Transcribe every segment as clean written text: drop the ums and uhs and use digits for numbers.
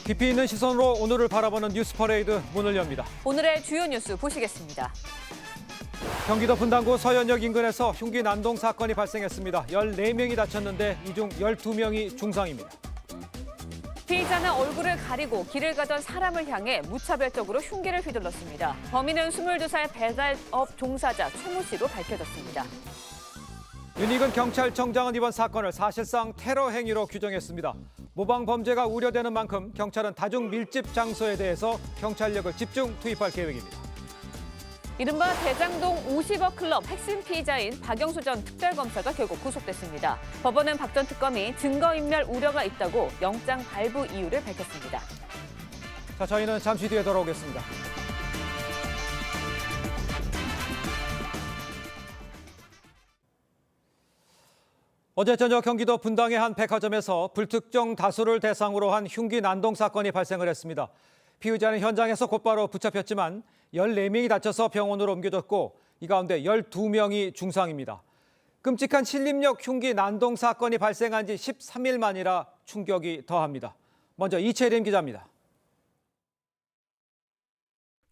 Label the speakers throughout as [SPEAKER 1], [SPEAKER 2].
[SPEAKER 1] 깊이 있는 시선으로 오늘을 바라보는 뉴스 퍼레이드 문을 엽니다.
[SPEAKER 2] 오늘의 주요 뉴스 보시겠습니다.
[SPEAKER 1] 경기도 분당구 서현역 인근에서 흉기 난동 사건이 발생했습니다. 14명이 다쳤는데 이 중 12명이 중상입니다.
[SPEAKER 2] 피의자는 얼굴을 가리고 길을 가던 사람을 향해 무차별적으로 흉기를 휘둘렀습니다. 범인은 22살 배달업 종사자 최모 씨로 밝혀졌습니다.
[SPEAKER 1] 윤익은 경찰청장은 이번 사건을 사실상 테러 행위로 규정했습니다. 모방 범죄가 우려되는 만큼 경찰은 다중 밀집 장소에 대해서 경찰력을 집중 투입할 계획입니다.
[SPEAKER 2] 이른바 대장동 50억 클럽 핵심 피의자인 박영수 전 특별검사가 결국 구속됐습니다. 법원은 박 전 특검이 증거인멸 우려가 있다고 영장 발부 이유를 밝혔습니다.
[SPEAKER 1] 자, 저희는 잠시 뒤에 돌아오겠습니다. 어제 저녁 경기도 분당의 한 백화점에서 불특정 다수를 대상으로 한 흉기 난동 사건이 발생을 했습니다. 피의자는 현장에서 곧바로 붙잡혔지만 14명이 다쳐서 병원으로 옮겨졌고 이 가운데 12명이 중상입니다. 끔찍한 신림역 흉기 난동 사건이 발생한 지 13일 만이라 충격이 더합니다. 먼저 이채림 기자입니다.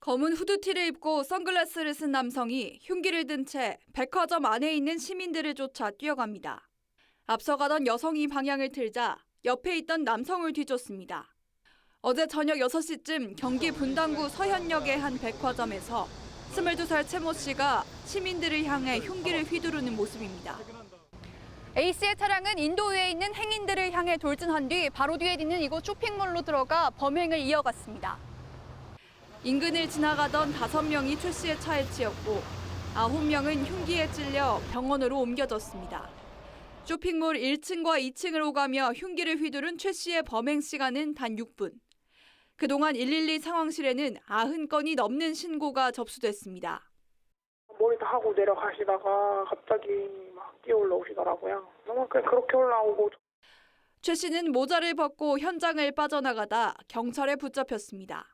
[SPEAKER 3] 검은 후드티를 입고 선글라스를 쓴 남성이 흉기를 든 채 백화점 안에 있는 시민들을 쫓아 뛰어갑니다. 앞서가던 여성이 방향을 틀자 옆에 있던 남성을 뒤쫓습니다. 어제 저녁 6시쯤 경기 분당구 서현역의 한 백화점에서 22살 최모 씨가 시민들을 향해 흉기를 휘두르는 모습입니다.
[SPEAKER 4] A씨의 차량은 인도위에 있는 행인들을 향해 돌진한 뒤 바로 뒤에 있는 이곳 쇼핑몰로 들어가 범행을 이어갔습니다.
[SPEAKER 3] 인근을 지나가던 5명이 최 씨의 차에 치였고 9명은 흉기에 찔려 병원으로 옮겨졌습니다. 쇼핑몰 1층과 2층을 오가며 흉기를 휘두른 최 씨의 범행 시간은 단 6분. 그동안 112 상황실에는 90건이 넘는 신고가 접수됐습니다.
[SPEAKER 5] 머리 다 하고 내려가시다가 갑자기 막 뛰어 올라오시더라고요. 정말 그렇게 올라오고.
[SPEAKER 3] 최 씨는 모자를 벗고 현장을 빠져나가다 경찰에 붙잡혔습니다.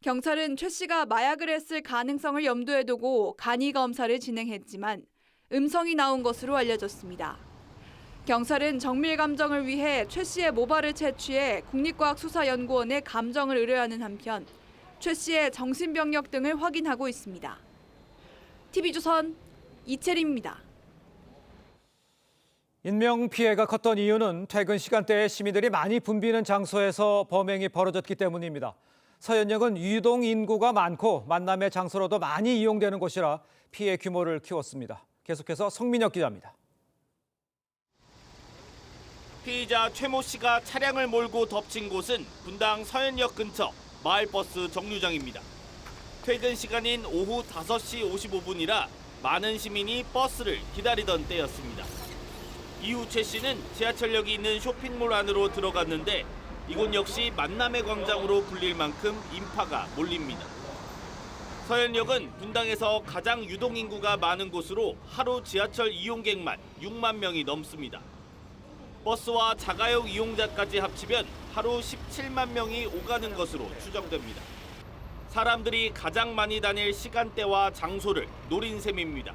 [SPEAKER 3] 경찰은 최 씨가 마약을 했을 가능성을 염두에 두고 간이 검사를 진행했지만 음성이 나온 것으로 알려졌습니다. 경찰은 정밀 감정을 위해 최 씨의 모발을 채취해 국립과학수사연구원에 감정을 의뢰하는 한편 최 씨의 정신병력 등을 확인하고 있습니다. TV조선 이채림입니다.
[SPEAKER 1] 인명피해가 컸던 이유는 퇴근 시간대에 시민들이 많이 붐비는 장소에서 범행이 벌어졌기 때문입니다. 서현역은 유동 인구가 많고 만남의 장소로도 많이 이용되는 곳이라 피해 규모를 키웠습니다. 계속해서 성민혁 기자입니다.
[SPEAKER 6] 피의자 최모 씨가 차량을 몰고 덮친 곳은 분당 서현역 근처 마을버스 정류장입니다. 퇴근 시간인 오후 5시 55분이라 많은 시민이 버스를 기다리던 때였습니다. 이후 최 씨는 지하철역이 있는 쇼핑몰 안으로 들어갔는데 이곳 역시 만남의 광장으로 불릴 만큼 인파가 몰립니다. 서현역은 분당에서 가장 유동인구가 많은 곳으로 하루 지하철 이용객만 6만 명이 넘습니다. 버스와 자가용 이용자까지 합치면 하루 17만 명이 오가는 것으로 추정됩니다. 사람들이 가장 많이 다닐 시간대와 장소를 노린 셈입니다.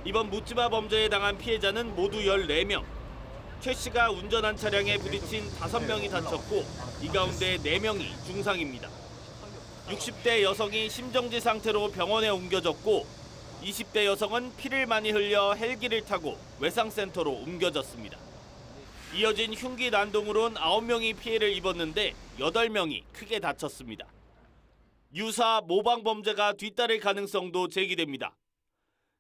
[SPEAKER 6] 이번 묻지마 범죄에 당한 피해자는 모두 14명. 최 씨가 운전한 차량에 부딪힌 5명이 다쳤고 이 가운데 4명이 중상입니다. 60대 여성이 심정지 상태로 병원에 옮겨졌고 20대 여성은 피를 많이 흘려 헬기를 타고 외상센터로 옮겨졌습니다. 이어진 흉기 난동으론 9명이 피해를 입었는데 8명이 크게 다쳤습니다. 유사 모방 범죄가 뒤따를 가능성도 제기됩니다.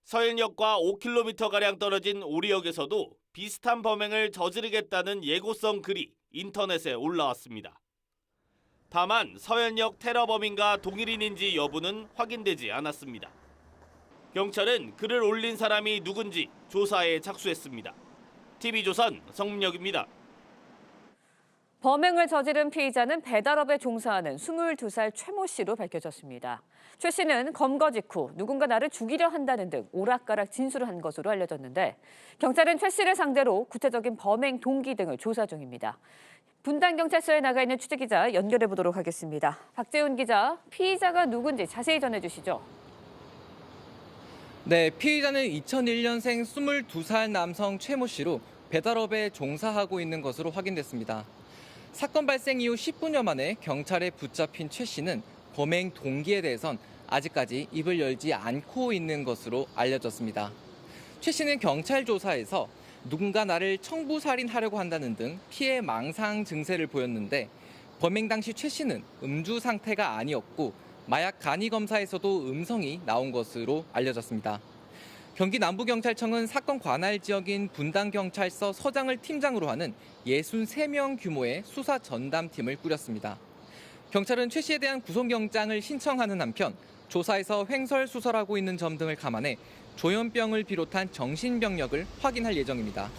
[SPEAKER 6] 서현역과 5km가량 떨어진 오리역에서도 비슷한 범행을 저지르겠다는 예고성 글이 인터넷에 올라왔습니다. 다만 서현역 테러범인과 동일인인지 여부는 확인되지 않았습니다. 경찰은 글을 올린 사람이 누군지 조사에 착수했습니다. TV조선 성민혁입니다.
[SPEAKER 2] 범행을 저지른 피의자는 배달업에 종사하는 22살 최모 씨로 밝혀졌습니다. 최 씨는 검거 직후 누군가 나를 죽이려 한다는 등 오락가락 진술을 한 것으로 알려졌는데 경찰은 최 씨를 상대로 구체적인 범행 동기 등을 조사 중입니다. 분당경찰서에 나가 있는 취재기자 연결해 보도록 하겠습니다. 박재훈 기자, 피의자가 누군지 자세히 전해주시죠.
[SPEAKER 7] 네, 피의자는 2001년생 22살 남성 최모 씨로 배달업에 종사하고 있는 것으로 확인됐습니다. 사건 발생 이후 10분여 만에 경찰에 붙잡힌 최 씨는 범행 동기에 대해선 아직까지 입을 열지 않고 있는 것으로 알려졌습니다. 최 씨는 경찰 조사에서 누군가 나를 청부살인하려고 한다는 등 피해 망상 증세를 보였는데 범행 당시 최 씨는 음주 상태가 아니었고 마약 간이 검사에서도 음성이 나온 것으로 알려졌습니다. 경기 남부경찰청은 사건 관할 지역인 분당경찰서 서장을 팀장으로 하는 63명 규모의 수사 전담팀을 꾸렸습니다. 경찰은 최 씨에 대한 구속영장을 신청하는 한편 조사에서 횡설수설하고 있는 점 등을 감안해 조현병을 비롯한 정신병력을 확인할 예정입니다.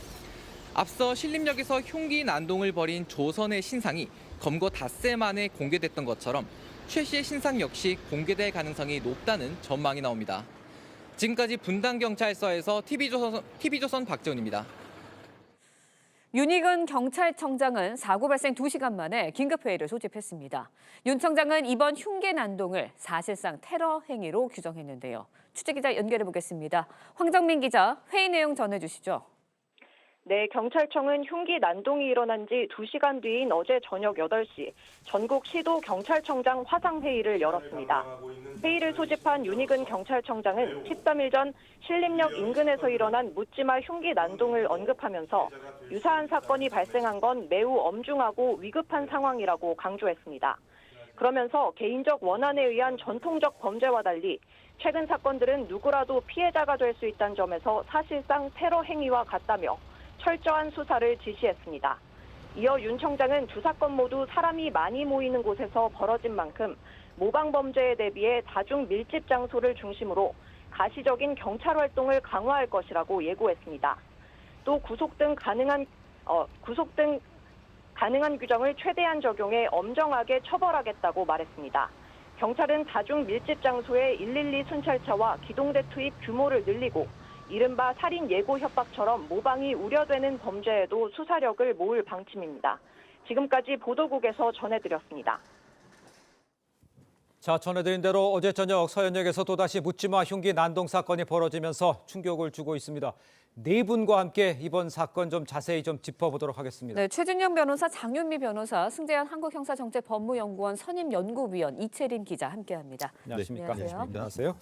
[SPEAKER 7] 앞서 신림역에서 흉기 난동을 벌인 조선의 신상이 검거 닷새 만에 공개됐던 것처럼 최 씨의 신상 역시 공개될 가능성이 높다는 전망이 나옵니다. 지금까지 분당경찰서에서 TV조선 박재훈입니다.
[SPEAKER 2] 윤희근 경찰청장은 사고 발생 2시간 만에 긴급회의를 소집했습니다. 윤 청장은 이번 흉기 난동을 사실상 테러 행위로 규정했는데요. 취재기자 연결해 보겠습니다. 황정민 기자, 회의 내용 전해주시죠.
[SPEAKER 8] 네, 경찰청은 흉기 난동이 일어난 지 2시간 뒤인 어제 저녁 8시 전국 시도 경찰청장 화상회의를 열었습니다. 회의를 소집한 윤희근 경찰청장은 13일 전 신림역 인근에서 일어난 묻지마 흉기 난동을 언급하면서 유사한 사건이 발생한 건 매우 엄중하고 위급한 상황이라고 강조했습니다. 그러면서 개인적 원한에 의한 전통적 범죄와 달리 최근 사건들은 누구라도 피해자가 될 수 있다는 점에서 사실상 테러 행위와 같다며 철저한 수사를 지시했습니다. 이어 윤 청장은 두 사건 모두 사람이 많이 모이는 곳에서 벌어진 만큼 모방 범죄에 대비해 다중 밀집 장소를 중심으로 가시적인 경찰 활동을 강화할 것이라고 예고했습니다. 또 구속 등 가능한 규정을 최대한 적용해 엄정하게 처벌하겠다고 말했습니다. 경찰은 다중 밀집 장소에 112 순찰차와 기동대 투입 규모를 늘리고 이른바 살인 예고 협박처럼 모방이 우려되는 범죄에도 수사력을 모을 방침입니다. 지금까지 보도국에서 전해드렸습니다.
[SPEAKER 1] 자, 전해드린 대로 어제 저녁 서현역에서 또다시 묻지마 흉기 난동 사건이 벌어지면서 충격을 주고 있습니다. 네 분과 함께 이번 사건 좀 자세히 좀 짚어보도록 하겠습니다.
[SPEAKER 2] 네, 최준영 변호사, 장윤미 변호사, 승재한 한국형사정책법무연구원 선임연구위원 이채린 기자 함께합니다.
[SPEAKER 1] 안녕하십니까?
[SPEAKER 2] 안녕하세요.
[SPEAKER 1] 안녕하세요.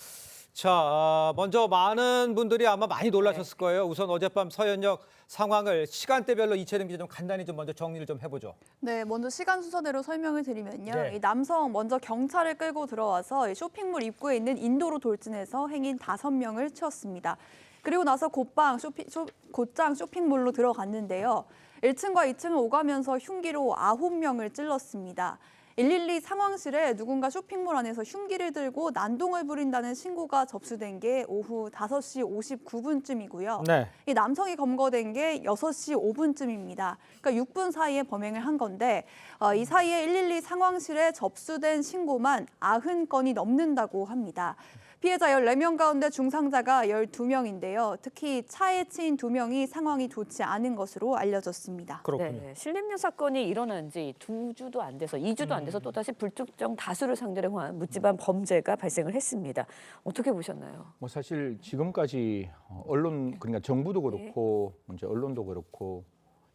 [SPEAKER 1] 자, 먼저 많은 분들이 아마 많이 놀라셨을 거예요. 우선 어젯밤 서현역 상황을 시간대별로 이채린 기자 좀 간단히 좀 먼저 정리를 좀 해보죠.
[SPEAKER 9] 네, 먼저 시간 순서대로 설명을 드리면요.
[SPEAKER 1] 네.
[SPEAKER 9] 이 남성 먼저 경찰을 끌고 들어와서 이 쇼핑몰 입구에 있는 인도로 돌진해서 행인 5명을 치웠습니다. 그리고 나서 곧장 쇼핑몰로 들어갔는데요. 1층과 2층을 오가면서 흉기로 9명을 찔렀습니다. 112 상황실에 누군가 쇼핑몰 안에서 흉기를 들고 난동을 부린다는 신고가 접수된 게 오후 5시 59분쯤이고요.
[SPEAKER 1] 네.
[SPEAKER 9] 이 남성이 검거된 게 6시 5분쯤입니다. 그러니까 6분 사이에 범행을 한 건데 이 사이에 112 상황실에 접수된 신고만 90건이 넘는다고 합니다. 피해자 14명 가운데 중상자가 12명인데요. 특히 차에 치인 2명이 상황이 좋지 않은 것으로 알려졌습니다.
[SPEAKER 1] 그렇군요.
[SPEAKER 2] 네, 신림역 사건이 일어난 지 2주도 안 돼서 2주도 안 돼서 또다시 불특정 다수를 상대로 한 묻지마 범죄가 발생을 했습니다. 어떻게 보셨나요?
[SPEAKER 10] 뭐 사실 지금까지 언론 그러니까 정부도 그렇고 이제 언론도 그렇고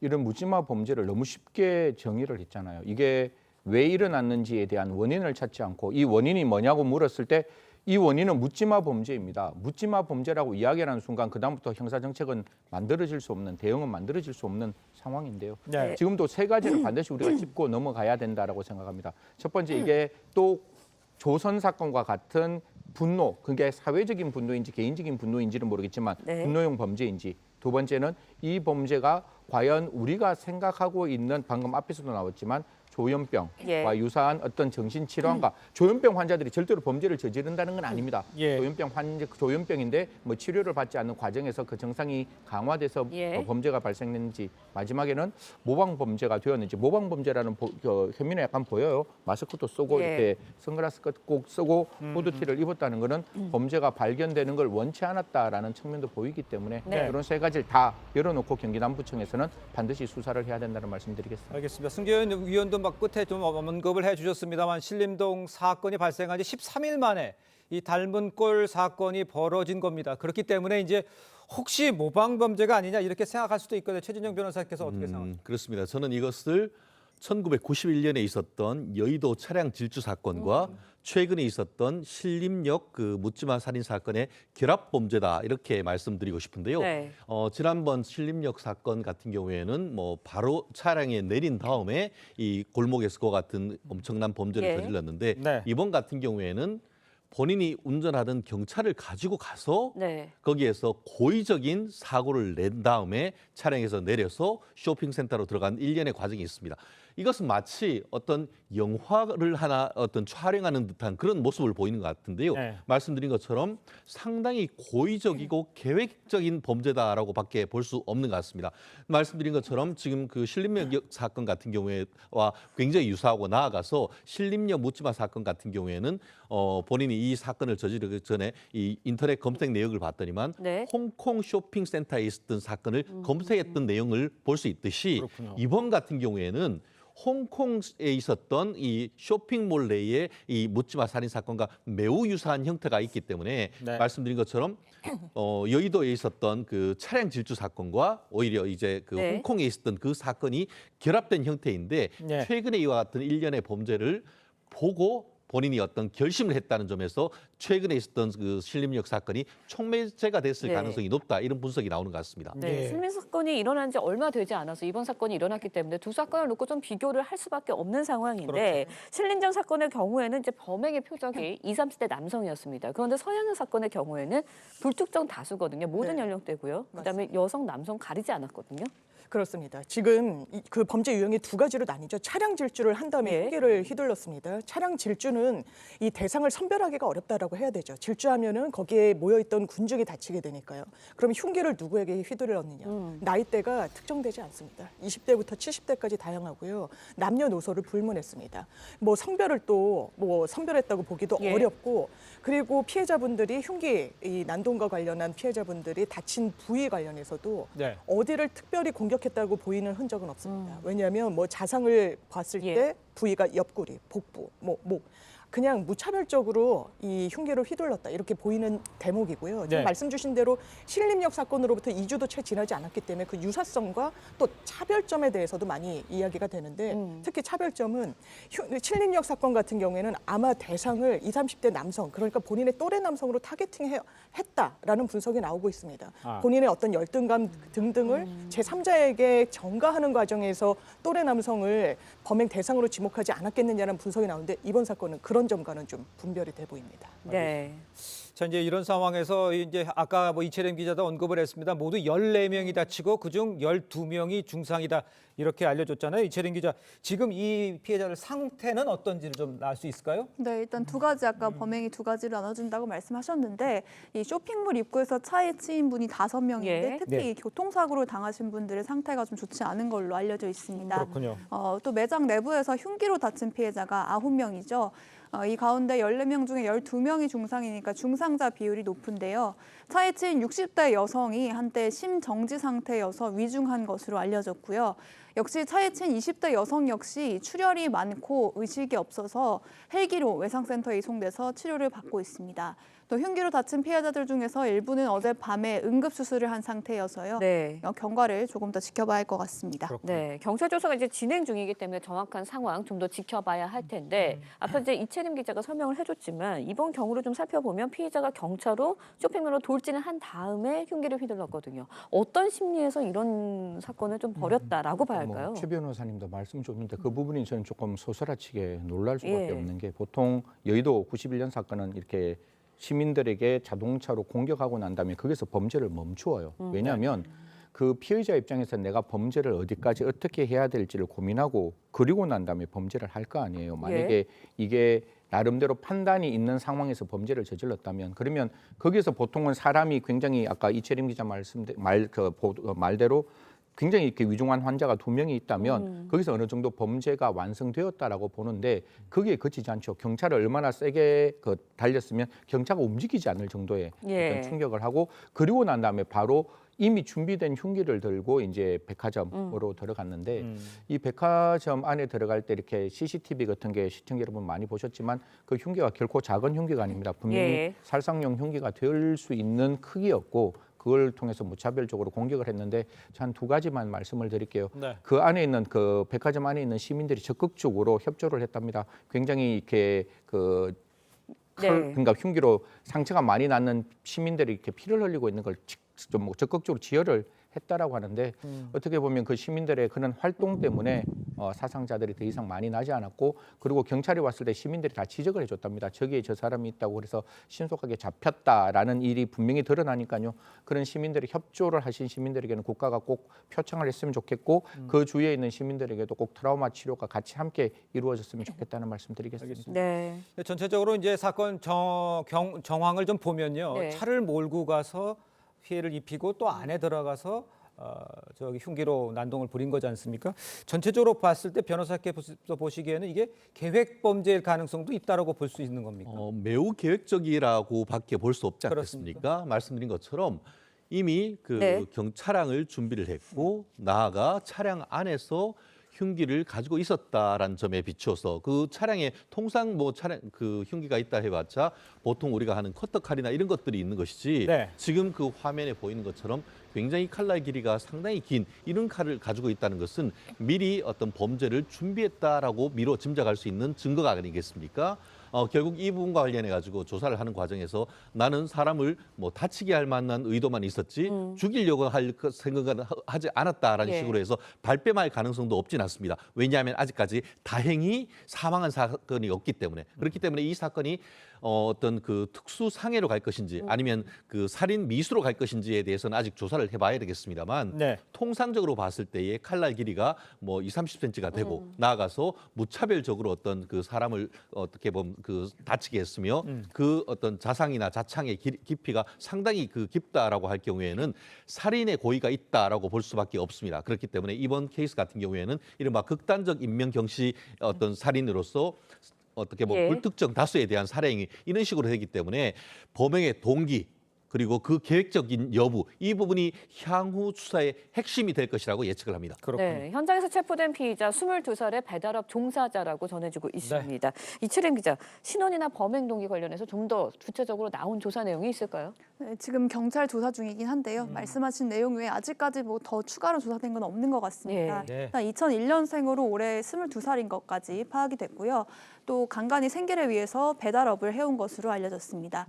[SPEAKER 10] 이런 묻지마 범죄를 너무 쉽게 정의를 했잖아요. 이게 왜 일어났는지에 대한 원인을 찾지 않고 이 원인이 뭐냐고 물었을 때 이 원인은 묻지마 범죄입니다. 묻지마 범죄라고 이야기하는 순간 그다음부터 형사정책은 만들어질 수 없는, 대응은 만들어질 수 없는 상황인데요.
[SPEAKER 1] 네.
[SPEAKER 10] 지금도 세 가지를 반드시 우리가 짚고 넘어가야 된다라고 생각합니다. 첫 번째, 이게 또 조선 사건과 같은 분노, 그게 사회적인 분노인지 개인적인 분노인지는 모르겠지만
[SPEAKER 2] 네.
[SPEAKER 10] 분노용 범죄인지. 두 번째는 이 범죄가 과연 우리가 생각하고 있는 방금 앞에서도 나왔지만 조현병과
[SPEAKER 2] 예.
[SPEAKER 10] 유사한 어떤 정신질환과 조현병 환자들이 절대로 범죄를 저지른다는 건 아닙니다.
[SPEAKER 1] 예.
[SPEAKER 10] 조현병인데 뭐 치료를 받지 않는 과정에서 그 증상이 강화돼서
[SPEAKER 2] 예.
[SPEAKER 10] 범죄가 발생했는지 마지막에는 모방 범죄가 되었는지 모방 범죄라는 혐의는 약간 보여요. 마스크도 쓰고
[SPEAKER 2] 예.
[SPEAKER 10] 이렇게 선글라스 꼭 쓰고 후드티를 입었다는 거는 범죄가 발견되는 걸 원치 않았다라는 측면도 보이기 때문에
[SPEAKER 2] 네.
[SPEAKER 10] 이런 세 가지를 다 열어놓고 경기 남부청에서는 반드시 수사를 해야 된다는 말씀드리겠습니다.
[SPEAKER 1] 알겠습니다. 승재현 위원도 막 끝에 좀 언급을 해주셨습니다만 신림동 사건이 발생한 지 13일 만에 이 닮은 꼴 사건이 벌어진 겁니다. 그렇기 때문에 이제 혹시 모방 범죄가 아니냐 이렇게 생각할 수도 있거든요. 최진영 변호사께서 어떻게 생각하세요?
[SPEAKER 11] 그렇습니다. 저는 이것을 1991년에 있었던 여의도 차량 질주 사건과 최근에 있었던 신림역 그 묻지마 살인 사건의 결합 범죄다 이렇게 말씀드리고 싶은데요.
[SPEAKER 2] 네.
[SPEAKER 11] 지난번 신림역 사건 같은 경우에는 뭐 바로 차량에 내린 다음에 이 골목에서 그와 같은 엄청난 범죄를
[SPEAKER 2] 예.
[SPEAKER 11] 저질렀는데
[SPEAKER 1] 네.
[SPEAKER 11] 이번 같은 경우에는 본인이 운전하던 경차를 가지고 가서
[SPEAKER 2] 네.
[SPEAKER 11] 거기에서 고의적인 사고를 낸 다음에 차량에서 내려서 쇼핑센터로 들어간 일련의 과정이 있습니다. 이것은 마치 어떤 영화를 하나 어떤 촬영하는 듯한 그런 모습을 보이는 것 같은데요.
[SPEAKER 1] 네.
[SPEAKER 11] 말씀드린 것처럼 상당히 고의적이고 계획적인 범죄다라고 밖에 볼 수 없는 것 같습니다. 말씀드린 것처럼 지금 그 신림역 사건 같은 경우에와 굉장히 유사하고 나아가서 신림역 묻지마 사건 같은 경우에는 본인이 이 사건을 저지르기 전에 이 인터넷 검색 내역을 봤더니만
[SPEAKER 2] 네.
[SPEAKER 11] 홍콩 쇼핑센터에 있었던 사건을 검색했던 내용을 볼 수 있듯이
[SPEAKER 1] 그렇군요.
[SPEAKER 11] 이번 같은 경우에는 홍콩에 있었던 이 쇼핑몰 내에 이 묻지마 살인 사건과 매우 유사한 형태가 있기 때문에
[SPEAKER 1] 네.
[SPEAKER 11] 말씀드린 것처럼 여의도에 있었던 그 차량 질주 사건과 오히려 이제 그
[SPEAKER 2] 네.
[SPEAKER 11] 홍콩에 있었던 그 사건이 결합된 형태인데
[SPEAKER 1] 네.
[SPEAKER 11] 최근에 이와 같은 일련의 범죄를 보고 본인이 어떤 결심을 했다는 점에서 최근에 있었던 그 신림역 사건이 촉매제가 됐을
[SPEAKER 2] 네.
[SPEAKER 11] 가능성이 높다 이런 분석이 나오는 것 같습니다.
[SPEAKER 2] 네,
[SPEAKER 1] 예.
[SPEAKER 2] 실민 사건이 일어난 지 얼마 되지 않아서 이번 사건이 일어났기 때문에 두 사건을 놓고 좀 비교를 할 수밖에 없는 상황인데 신림전 사건의 경우에는 이제 범행의 표적이 20, 30대 남성이었습니다. 그런데 서현우 사건의 경우에는 불특정 다수거든요. 모든
[SPEAKER 12] 네.
[SPEAKER 2] 연령대고요. 그다음에 여성, 남성 가리지 않았거든요.
[SPEAKER 12] 그렇습니다. 지금 그 범죄 유형이 두 가지로 나뉘죠. 차량 질주를 한 다음에
[SPEAKER 2] 예.
[SPEAKER 12] 흉기를 휘둘렀습니다. 차량 질주는 이 대상을 선별하기가 어렵다라고 해야 되죠. 질주하면은 거기에 모여있던 군중이 다치게 되니까요. 그럼 흉기를 누구에게 휘둘렀느냐. 나이대가 특정되지 않습니다. 20대부터 70대까지 다양하고요. 남녀노소를 불문했습니다. 뭐 성별을 또 뭐 선별했다고 보기도
[SPEAKER 2] 예.
[SPEAKER 12] 어렵고 그리고 피해자분들이 흉기 이 난동과 관련한 피해자분들이 다친 부위 관련해서도
[SPEAKER 1] 네.
[SPEAKER 12] 어디를 특별히 공격했다고 보이는 흔적은 없습니다. 왜냐하면 뭐 자상을 봤을
[SPEAKER 2] 예.
[SPEAKER 12] 때 부위가 옆구리, 복부, 목 그냥 무차별적으로 이 흉기를 휘둘렀다 이렇게 보이는 대목이고요. 지금
[SPEAKER 1] 네.
[SPEAKER 12] 말씀 주신 대로 신림역 사건으로부터 2주도 채 지나지 않았기 때문에 그 유사성과 또 차별점에 대해서도 많이 이야기가 되는데 특히 차별점은 신림역 사건 같은 경우에는 아마 대상을 20, 30대 남성 그러니까 본인의 또래 남성으로 타겟팅했다라는 분석이 나오고 있습니다.
[SPEAKER 1] 아.
[SPEAKER 12] 본인의 어떤 열등감 등등을 제3자에게 전가하는 과정에서 또래 남성을 범행 대상으로 지목하지 않았겠느냐는 분석이 나오는데 이번 사건은 그런 점과는 좀 분별이 돼 보입니다.
[SPEAKER 2] 네.
[SPEAKER 1] 자, 이제 이런 상황에서 이제 아까 뭐 이채림 기자도 언급을 했습니다. 모두 14명이 다치고 그중 12명이 중상이다. 이렇게 알려줬잖아요. 이채림 기자. 지금 이 피해자들 상태는 어떤지를 좀 알 수 있을까요?
[SPEAKER 9] 네, 일단 두 가지 아까 범행이 두 가지로 나눠진다고 말씀하셨는데 이 쇼핑몰 입구에서 차에 치인 분이 5명인데
[SPEAKER 2] 예.
[SPEAKER 9] 특히
[SPEAKER 1] 네.
[SPEAKER 9] 이 교통사고를 당하신 분들의 상태가 좀 좋지 않은 걸로 알려져 있습니다.
[SPEAKER 1] 그렇군요.
[SPEAKER 9] 또 매장 내부에서 흉기로 다친 피해자가 9명이죠. 이 가운데 14명 중에 12명이 중상이니까 중상자 비율이 높은데요. 차에 치인 60대 여성이 한때 심정지 상태여서 위중한 것으로 알려졌고요. 역시 차에 친 20대 여성 역시 출혈이 많고 의식이 없어서 헬기로 외상센터에 이송돼서 치료를 받고 있습니다. 또 흉기로 다친 피해자들 중에서 일부는 어젯밤에 응급수술을 한 상태여서요.
[SPEAKER 2] 네.
[SPEAKER 9] 경과를 조금 더 지켜봐야 할 것 같습니다.
[SPEAKER 2] 네, 경찰 조사가 이제 진행 중이기 때문에 정확한 상황 좀 더 지켜봐야 할 텐데 앞서 이제 이채림 기자가 설명을 해줬지만 이번 경우를 좀 살펴보면 피해자가 경차로 쇼핑몰로 돌진을 한 다음에 흉기를 휘둘렀거든요. 어떤 심리에서 이런 사건을 좀 벌였다라고 봐야 할까요?
[SPEAKER 10] 최 변호사님도 말씀 줬는데 그 부분이 저는 조금 소스라치게 놀랄 수밖에
[SPEAKER 2] 예.
[SPEAKER 10] 없는 게 보통 여의도 91년 사건은 이렇게 시민들에게 자동차로 공격하고 난 다음에 거기서 범죄를 멈추어요. 왜냐하면 그 피해자 입장에서 내가 범죄를 어디까지 어떻게 해야 될지를 고민하고 그리고 난 다음에 범죄를 할 거 아니에요. 만약에 이게 나름대로 판단이 있는 상황에서 범죄를 저질렀다면 그러면 거기서 보통은 사람이 굉장히 아까 이채림 기자 말대로 굉장히 이렇게 위중한 환자가 2명이 있다면 거기서 어느 정도 범죄가 완성되었다라고 보는데 거기에 그치지 않죠. 경찰을 얼마나 세게 달렸으면 경차가 움직이지 않을 정도의
[SPEAKER 2] 예.
[SPEAKER 10] 어떤 충격을 하고 그리고 난 다음에 바로 이미 준비된 흉기를 들고 이제 백화점으로 들어갔는데 이 백화점 안에 들어갈 때 이렇게 CCTV 같은 게 시청자 여러분 많이 보셨지만 그 흉기가 결코 작은 흉기가 아닙니다. 분명히
[SPEAKER 2] 예.
[SPEAKER 10] 살상용 흉기가 될 수 있는 크기였고 그걸 통해서 무차별적으로 공격을 했는데 한 두 가지만 말씀을 드릴게요.
[SPEAKER 1] 네.
[SPEAKER 10] 그 안에 있는 그 백화점 안에 있는 시민들이 적극적으로 협조를 했답니다. 굉장히 이렇게 그러니까 흉기로 상처가 많이 나는 시민들이 이렇게 피를 흘리고 있는 걸 좀 적극적으로 지혈을 했다라고 하는데 어떻게 보면 그 시민들의 그런 활동 때문에 사상자들이 더 이상 많이 나지 않았고 그리고 경찰이 왔을 때 시민들이 다 지적을 해줬답니다. 저기에 저 사람이 있다고 그래서 신속하게 잡혔다라는 일이 분명히 드러나니까요. 그런 시민들이 협조를 하신 시민들에게는 국가가 꼭 표창을 했으면 좋겠고 그 주위에 있는 시민들에게도 꼭 트라우마 치료가 같이 함께 이루어졌으면 좋겠다는 말씀드리겠습니다.
[SPEAKER 2] 네.
[SPEAKER 1] 전체적으로 이제 사건 정황을 좀 보면요.
[SPEAKER 2] 네.
[SPEAKER 1] 차를 몰고 가서 피해를 입히고 또 안에 들어가서 저기 흉기로 난동을 부린 거지 않습니까? 전체적으로 봤을 때 변호사께서 보시기에는 이게 계획 범죄일 가능성도 있다라고 볼 수 있는 겁니까?
[SPEAKER 11] 매우 계획적이라고밖에 볼 수 없지
[SPEAKER 1] 그렇습니까?
[SPEAKER 11] 않겠습니까? 말씀드린 것처럼 이미
[SPEAKER 2] 네.
[SPEAKER 11] 차량을 준비를 했고 나아가 차량 안에서 흉기를 가지고 있었다라는 점에 비추어서 그 차량에 통상 차량 그 흉기가 있다 해봤자 보통 우리가 하는 커터칼이나 이런 것들이 있는 것이지
[SPEAKER 1] 네.
[SPEAKER 11] 지금 그 화면에 보이는 것처럼 굉장히 칼날 길이가 상당히 긴 이런 칼을 가지고 있다는 것은 미리 어떤 범죄를 준비했다라고 미뤄 짐작할 수 있는 증거가 아니겠습니까? 결국 이 부분과 관련해 가지고 조사를 하는 과정에서 나는 사람을 다치게 할 만한 의도만 있었지 죽이려고 할 생각은 하지 않았다라는 식으로 해서 발뺌할 가능성도 없진 않습니다. 왜냐하면 아직까지 다행히 사망한 사건이 없기 때문에 그렇기 때문에 이 사건이 어떤 그 특수 상해로 갈 것인지 아니면 그 살인 미수로 갈 것인지에 대해서는 아직 조사를 해봐야 되겠습니다만
[SPEAKER 1] 네.
[SPEAKER 11] 통상적으로 봤을 때의 칼날 길이가 20-30cm가 되고 나아가서 무차별적으로 어떤 그 사람을 어떻게 보면 그 다치게 했으며 그 어떤 자상이나 자창의 깊이가 상당히 그 깊다라고 할 경우에는 살인의 고의가 있다라고 볼 수밖에 없습니다. 그렇기 때문에 이번 케이스 같은 경우에는 이른바 극단적 인명 경시 어떤 살인으로서 어떻게 보면 불특정 다수에 대한 살해행위 이런 식으로 되기 때문에 범행의 동기 그리고 그 계획적인 여부 이 부분이 향후 수사의 핵심이 될 것이라고 예측을 합니다.
[SPEAKER 1] 그렇군요.
[SPEAKER 2] 네, 현장에서 체포된 피의자 22살의 배달업 종사자라고 전해지고 있습니다. 이채림 기자, 신원이나 범행 동기 관련해서 좀 더 구체적으로 나온 조사 내용이 있을까요?
[SPEAKER 9] 네, 지금 경찰 조사 중이긴 한데요. 말씀하신 내용 외에 아직까지 더 추가로 조사된 건 없는 것 같습니다.
[SPEAKER 1] 네.
[SPEAKER 9] 일단 2001년생으로 올해 22살인 것까지 파악이 됐고요. 또 간간히 생계를 위해서 배달업을 해온 것으로 알려졌습니다.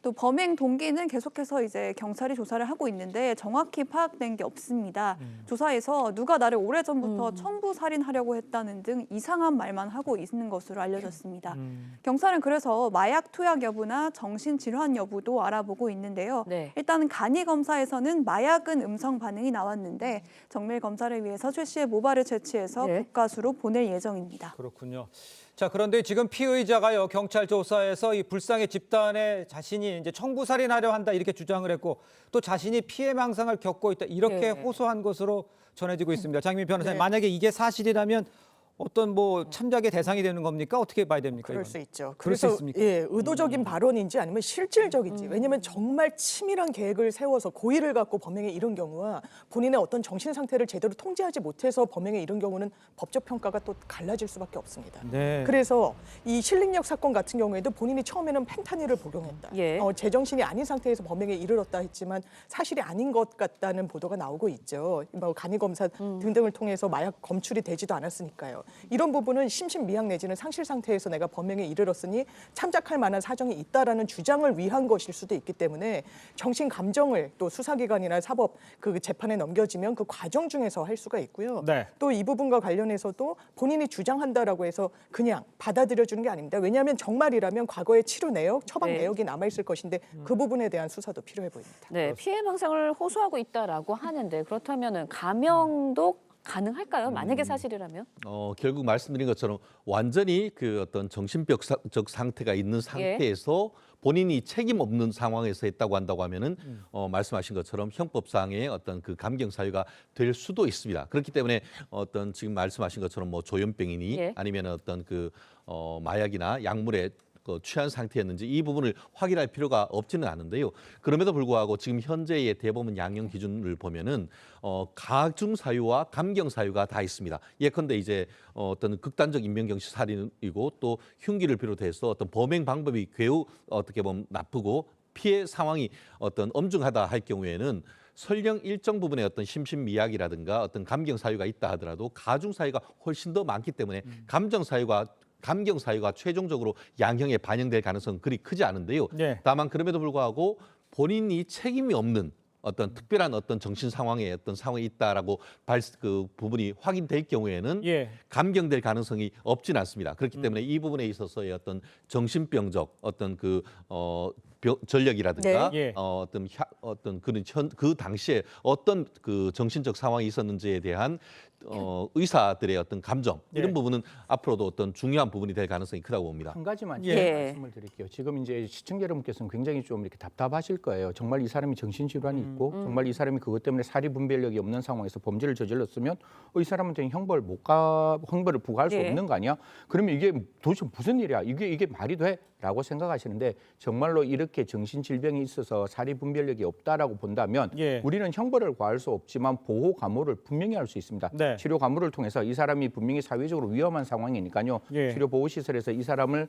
[SPEAKER 9] 또 범행 동기는 계속해서 이제 경찰이 조사를 하고 있는데 정확히 파악된 게 없습니다. 조사에서 누가 나를 오래전부터 청부 살인하려고 했다는 등 이상한 말만 하고 있는 것으로 알려졌습니다. 경찰은 그래서 마약 투약 여부나 정신질환 여부도 알아보고 있는데요.
[SPEAKER 2] 네.
[SPEAKER 9] 일단 간이 검사에서는 마약은 음성 반응이 나왔는데 정밀 검사를 위해서 최 씨의 모발을 채취해서 국가수로 보낼 예정입니다.
[SPEAKER 1] 그렇군요. 자, 그런데 지금 피의자가요, 경찰 조사에서 이 불쌍의 집단에 자신이 이제 청부살인하려 한다 이렇게 주장을 했고 또 자신이 피해망상을 겪고 있다 이렇게 호소한 것으로 전해지고 있습니다. 장민 변호사님, 만약에 이게 사실이라면 어떤 참작의 대상이 되는 겁니까? 어떻게 봐야 됩니까?
[SPEAKER 12] 그럴
[SPEAKER 1] 이건?
[SPEAKER 12] 수 있죠.
[SPEAKER 1] 그럴 수
[SPEAKER 12] 그래서
[SPEAKER 1] 있습니까?
[SPEAKER 12] 의도적인 발언인지 아니면 실질적인지. 왜냐하면 정말 치밀한 계획을 세워서 고의를 갖고 범행에 이른 경우와 본인의 어떤 정신 상태를 제대로 통제하지 못해서 범행에 이른 경우는 법적 평가가 또 갈라질 수밖에 없습니다.
[SPEAKER 1] 네.
[SPEAKER 12] 그래서 이 실링력 사건 같은 경우에도 본인이 처음에는 펜타닐을 복용했다. 제정신이 아닌 상태에서 범행에 이르렀다 했지만 사실이 아닌 것 같다는 보도가 나오고 있죠. 간이 검사 등등을 통해서 마약 검출이 되지도 않았으니까요. 이런 부분은 심신미약 내지는 상실 상태에서 내가 범행에 이르렀으니 참작할 만한 사정이 있다라는 주장을 위한 것일 수도 있기 때문에 정신 감정을 또 수사기관이나 사법 그 재판에 넘겨지면 그 과정 중에서 할 수가 있고요.
[SPEAKER 1] 네.
[SPEAKER 12] 또 이 부분과 관련해서도 본인이 주장한다라고 해서 그냥 받아들여주는 게 아닙니다. 왜냐하면 정말이라면 과거의 치료 내역, 처방 내역이 남아있을 것인데 그 부분에 대한 수사도 필요해 보입니다.
[SPEAKER 2] 네, 피해망상을 호소하고 있다라고 하는데 그렇다면은 감형도 가능할까요? 만약에 사실이라면?
[SPEAKER 11] 결국 말씀드린 것처럼 완전히 그 어떤 정신병적 상태가 있는 상태에서 본인이 책임 없는 상황에서 했다고 한다고 하면은 말씀하신 것처럼 형법상의 어떤 그 감경 사유가 될 수도 있습니다. 그렇기 때문에 어떤 지금 말씀하신 것처럼 조현병이니 아니면 어떤 그 마약이나 약물에 취한 상태였는지 이 부분을 확인할 필요가 없지는 않은데요. 그럼에도 불구하고 지금 현재의 대법원 양형 기준을 보면은 가중 사유와 감경 사유가 다 있습니다. 예컨대 이제 어떤 극단적 인명경시 살인이고 또 흉기를 비롯해서 어떤 범행 방법이 매우 어떻게 보면 나쁘고 피해 상황이 어떤 엄중하다 할 경우에는 설령 일정 부분의 어떤 심신미약이라든가 어떤 감경 사유가 있다 하더라도 가중 사유가 훨씬 더 많기 때문에 감경 사유가 최종적으로 양형에 반영될 가능성은 그리 크지 않은데요.
[SPEAKER 1] 네.
[SPEAKER 11] 다만 그럼에도 불구하고 본인이 책임이 없는 어떤 특별한 어떤 정신 상황에 어떤 상황이 있다라고 그 부분이 확인될 경우에는
[SPEAKER 1] 예.
[SPEAKER 11] 감경될 가능성이 없진 않습니다. 그렇기 때문에 이 부분에 있어서의 어떤 정신병적 어떤 전력이라든가
[SPEAKER 1] 네. 예.
[SPEAKER 11] 어떤 그 당시에 어떤 그 정신적 상황이 있었는지에 대한 의사들의 어떤 감정 이런
[SPEAKER 1] 예.
[SPEAKER 11] 부분은 앞으로도 어떤 중요한 부분이 될 가능성이 크다고 봅니다.
[SPEAKER 10] 한 가지만
[SPEAKER 1] 예.
[SPEAKER 10] 제가 말씀을 드릴게요. 지금 이제 시청자 여러분께서는 굉장히 좀 이렇게 답답하실 거예요. 정말 이 사람이 정신질환이 있고 정말 이 사람이 그것 때문에 사리 분별력이 없는 상황에서 범죄를 저질렀으면 이 사람한테는 형벌을 부과할 수
[SPEAKER 2] 예.
[SPEAKER 10] 없는 거 아니야? 그러면 이게 도대체 무슨 일이야? 이게 말이 돼? 라고 생각하시는데 정말로 이렇게 정신질병이 있어서 사리 분별력이 없다라고 본다면
[SPEAKER 1] 예.
[SPEAKER 10] 우리는 형벌을 가할 수 없지만 보호 감호를 분명히 할 수 있습니다.
[SPEAKER 1] 네.
[SPEAKER 10] 치료 감호를 통해서 이 사람이 분명히 사회적으로 위험한 상황이니까요.
[SPEAKER 1] 예.
[SPEAKER 10] 치료 보호 시설에서 이 사람을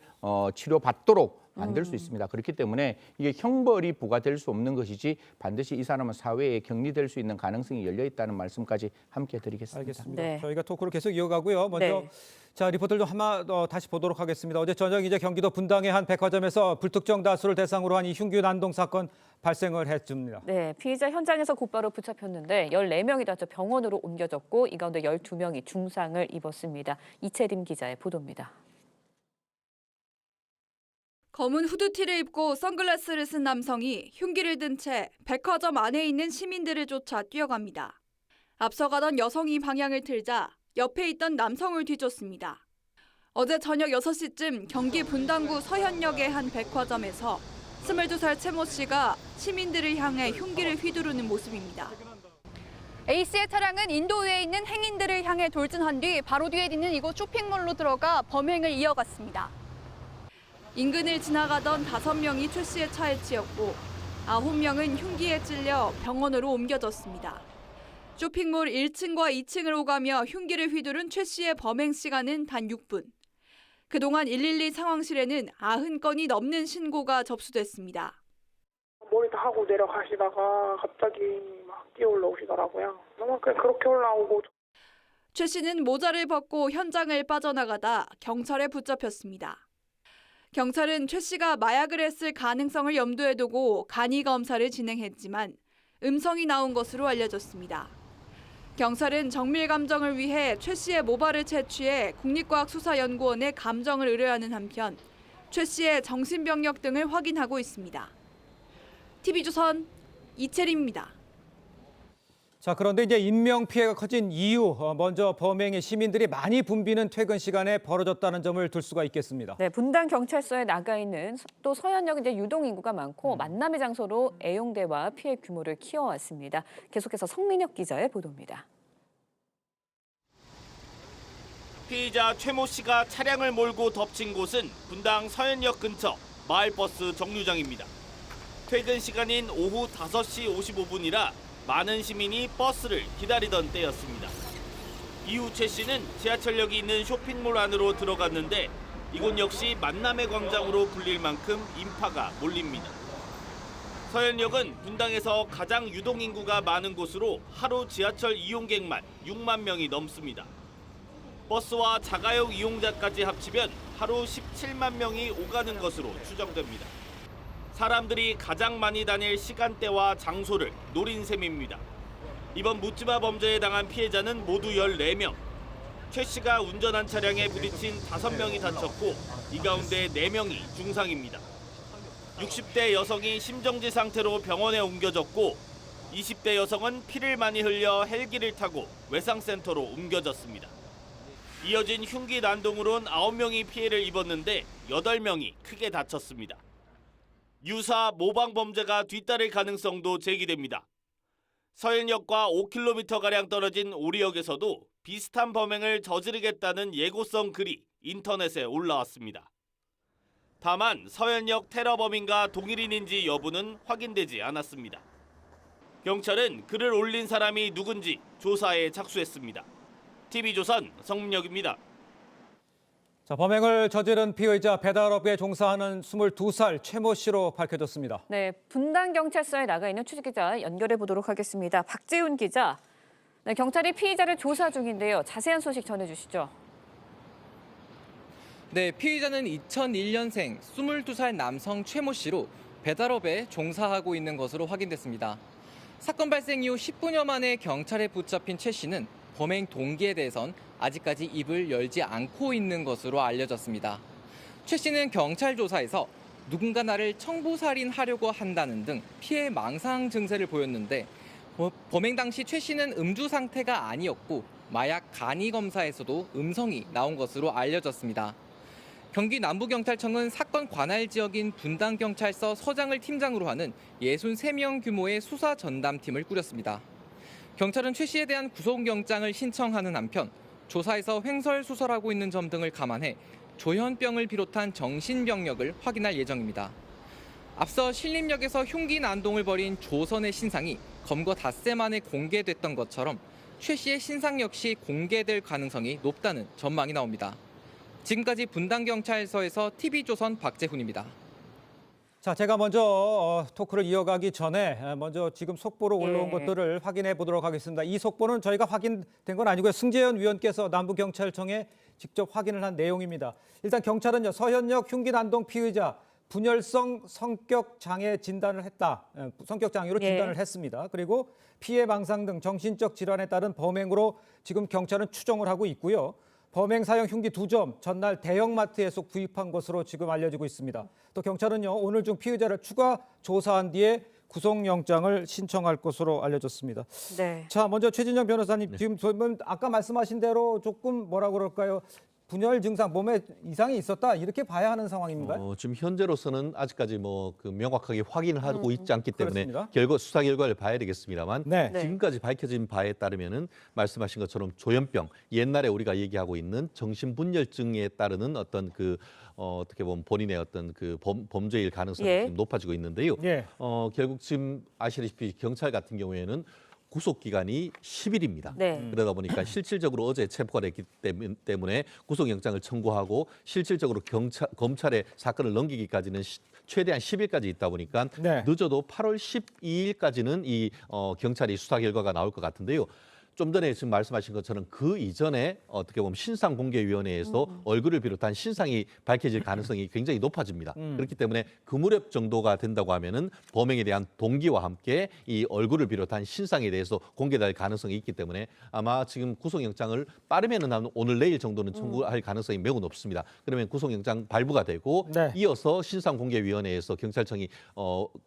[SPEAKER 10] 치료받도록 만들 수 있습니다. 그렇기 때문에 이게 형벌이 부과될 수 없는 것이지 반드시 이 사람은 사회에 격리될 수 있는 가능성이 열려 있다는 말씀까지 함께 드리겠습니다.
[SPEAKER 1] 알겠습니다.
[SPEAKER 2] 네.
[SPEAKER 1] 저희가 토크를 계속 이어가고요. 먼저
[SPEAKER 2] 네.
[SPEAKER 1] 자 리포트를 좀 하나 다시 보도록 하겠습니다. 어제 저녁 이제 경기도 분당의 한 백화점에서 불특정 다수를 대상으로 한 이 흉기 난동 사건 발생을 했습니다.
[SPEAKER 2] 네, 피의자 현장에서 곧바로 붙잡혔는데 14명이 다쳐 병원으로 옮겨졌고 이 가운데 12명이 중상을 입었습니다. 이채림 기자의 보도입니다.
[SPEAKER 3] 검은 후드티를 입고 선글라스를 쓴 남성이 흉기를 든 채 백화점 안에 있는 시민들을 쫓아 뛰어갑니다. 앞서가던 여성이 방향을 틀자 옆에 있던 남성을 뒤쫓습니다. 어제 저녁 6시쯤 경기 분당구 서현역의 한 백화점에서 22살 최 모 씨가 시민들을 향해 흉기를 휘두르는 모습입니다.
[SPEAKER 4] A씨의 차량은 인도위에 있는 행인들을 향해 돌진한 뒤 바로 뒤에 있는 이곳 쇼핑몰로 들어가 범행을 이어갔습니다.
[SPEAKER 3] 인근을 지나가던 5명이 최 씨의 차에 치였고 9명은 흉기에 찔려 병원으로 옮겨졌습니다. 쇼핑몰 1층과 2층을 오가며 흉기를 휘두른 최 씨의 범행 시간은 단 6분. 그동안 112 상황실에는 90건이 넘는 신고가 접수됐습니다.
[SPEAKER 5] 모니터 하고 내려가시다가 갑자기 막 뛰어 올라오시더라고요. 너무 그렇게 올라오고.
[SPEAKER 3] 최 씨는 모자를 벗고 현장을 빠져나가다 경찰에 붙잡혔습니다. 경찰은 최 씨가 마약을 했을 가능성을 염두에 두고 간이 검사를 진행했지만 음성이 나온 것으로 알려졌습니다. 경찰은 정밀 감정을 위해 최 씨의 모발을 채취해 국립과학수사연구원에 감정을 의뢰하는 한편 최 씨의 정신병력 등을 확인하고 있습니다. TV조선 이채림입니다.
[SPEAKER 1] 자, 그런데 이제 인명 피해가 커진 이유, 먼저 범행에 시민들이 많이 붐비는 퇴근 시간에 벌어졌다는 점을 들 수가 있겠습니다.
[SPEAKER 2] 네, 분당 경찰서에 나가 있는 또 서현역 이제 유동 인구가 많고 만남의 장소로 애용대와 피해 규모를 키워왔습니다. 계속해서 성민혁 기자의 보도입니다.
[SPEAKER 6] 피의자 최 모 씨가 차량을 몰고 덮친 곳은 분당 서현역 근처 마을버스 정류장입니다. 퇴근 시간인 오후 5시 55분이라 많은 시민이 버스를 기다리던 때였습니다. 이후 최 씨는 지하철역이 있는 쇼핑몰 안으로 들어갔는데 이곳 역시 만남의 광장으로 불릴 만큼 인파가 몰립니다. 서현역은 분당에서 가장 유동인구가 많은 곳으로 하루 지하철 이용객만 6만 명이 넘습니다. 버스와 자가용 이용자까지 합치면 하루 17만 명이 오가는 것으로 추정됩니다. 사람들이 가장 많이 다닐 시간대와 장소를 노린 셈입니다. 이번 묻지마 범죄에 당한 피해자는 모두 14명. 최 씨가 운전한 차량에 부딪힌 5명이 다쳤고 이 가운데 4명이 중상입니다. 60대 여성이 심정지 상태로 병원에 옮겨졌고 20대 여성은 피를 많이 흘려 헬기를 타고 외상센터로 옮겨졌습니다. 이어진 흉기 난동으론 9명이 피해를 입었는데 8명이 크게 다쳤습니다. 유사 모방 범죄가 뒤따를 가능성도 제기됩니다. 서현역과 5km가량 떨어진 오리역에서도 비슷한 범행을 저지르겠다는 예고성 글이 인터넷에 올라왔습니다. 다만 서현역 테러범인과 동일인인지 여부는 확인되지 않았습니다. 경찰은 글을 올린 사람이 누군지 조사에 착수했습니다. TV조선 성민혁입니다.
[SPEAKER 1] 자, 범행을 저지른 피의자 배달업에 종사하는 22살 최모 씨로 밝혀졌습니다.
[SPEAKER 2] 네, 분당경찰서에 나가 있는 취재기자 연결해 보도록 하겠습니다. 박재훈 기자. 네, 경찰이 피의자를 조사 중인데요. 자세한 소식 전해주시죠.
[SPEAKER 7] 네, 피의자는 2001년생 22살 남성 최모 씨로 배달업에 종사하고 있는 것으로 확인됐습니다. 사건 발생 이후 10분여 만에 경찰에 붙잡힌 최 씨는 범행 동기에 대해선 아직까지 입을 열지 않고 있는 것으로 알려졌습니다. 최 씨는 경찰 조사에서 누군가 나를 청부살인하려고 한다는 등 피해 망상 증세를 보였는데 범행 당시 최 씨는 음주 상태가 아니었고 마약 간이 검사에서도 음성이 나온 것으로 알려졌습니다. 경기 남부경찰청은 사건 관할 지역인 분당경찰서 서장을 팀장으로 하는 63명 규모의 수사 전담팀을 꾸렸습니다. 경찰은 최 씨에 대한 구속영장을 신청하는 한편 조사에서 횡설수설하고 있는 점 등을 감안해 조현병을 비롯한 정신병력을 확인할 예정입니다. 앞서 신림역에서 흉기 난동을 벌인 조선의 신상이 검거 닷새 만에 공개됐던 것처럼 최 씨의 신상 역시 공개될 가능성이 높다는 전망이 나옵니다. 지금까지 분당경찰서에서 TV조선 박재훈입니다.
[SPEAKER 1] 자, 제가 먼저 토크를 이어가기 전에 먼저 지금 속보로 올라온 것들을 확인해 보도록 하겠습니다. 이 속보는 저희가 확인된 건 아니고요. 승재현 위원께서 남부경찰청에 직접 확인을 한 내용입니다. 일단 경찰은요, 서현역 흉기 난동 피의자 분열성 성격 장애 진단을 했다. 성격 장애로 진단을 했습니다. 그리고 피해 망상 등 정신적 질환에 따른 범행으로 지금 경찰은 추정을 하고 있고요. 범행 사용 흉기 2점 전날 대형마트에서 구입한 것으로 지금 알려지고 있습니다. 또 경찰은요, 오늘 중 피의자를 추가 조사한 뒤에 구속영장을 신청할 것으로 알려졌습니다.
[SPEAKER 2] 네.
[SPEAKER 1] 자, 먼저 최진영 변호사님, 지금 저는 아까 말씀하신 대로 조금 뭐라 그럴까요? 분열 증상, 몸에 이상이 있었다 이렇게 봐야 하는 상황인가요?
[SPEAKER 11] 지금 현재로서는 아직까지 그 명확하게 확인을 하고 있지 않기 때문에
[SPEAKER 1] 그렇습니다.
[SPEAKER 11] 수사 결과를 봐야 되겠습니다만
[SPEAKER 1] 네.
[SPEAKER 11] 지금까지 밝혀진 바에 따르면은 말씀하신 것처럼 조현병, 옛날에 우리가 얘기하고 있는 정신분열증에 따르는 어떤 어떻게 보면 본인의 어떤 범죄일 가능성이 지금 높아지고 있는데요. 결국 지금 아시다시피 경찰 같은 경우에는 구속 기간이 10일입니다.
[SPEAKER 2] 네.
[SPEAKER 11] 그러다 보니까 실질적으로 어제 체포가 됐기 때문에 구속영장을 청구하고 실질적으로 검찰에 사건을 넘기기까지는 최대한 10일까지 있다 보니까 늦어도 8월 12일까지는 이 경찰이 수사 결과가 나올 것 같은데요. 좀 전에 지금 말씀하신 것처럼 그 이전에 어떻게 보면 신상공개위원회에서 얼굴을 비롯한 신상이 밝혀질 가능성이 굉장히 높아집니다. 그렇기 때문에 그 무렵 정도가 된다고 하면은 범행에 대한 동기와 함께 이 얼굴을 비롯한 신상에 대해서 공개될 가능성이 있기 때문에 아마 지금 구속영장을 빠르면은 한 오늘 내일 정도는 청구할 가능성이 매우 높습니다. 그러면 구속영장 발부가 되고 이어서 신상공개위원회에서 경찰청이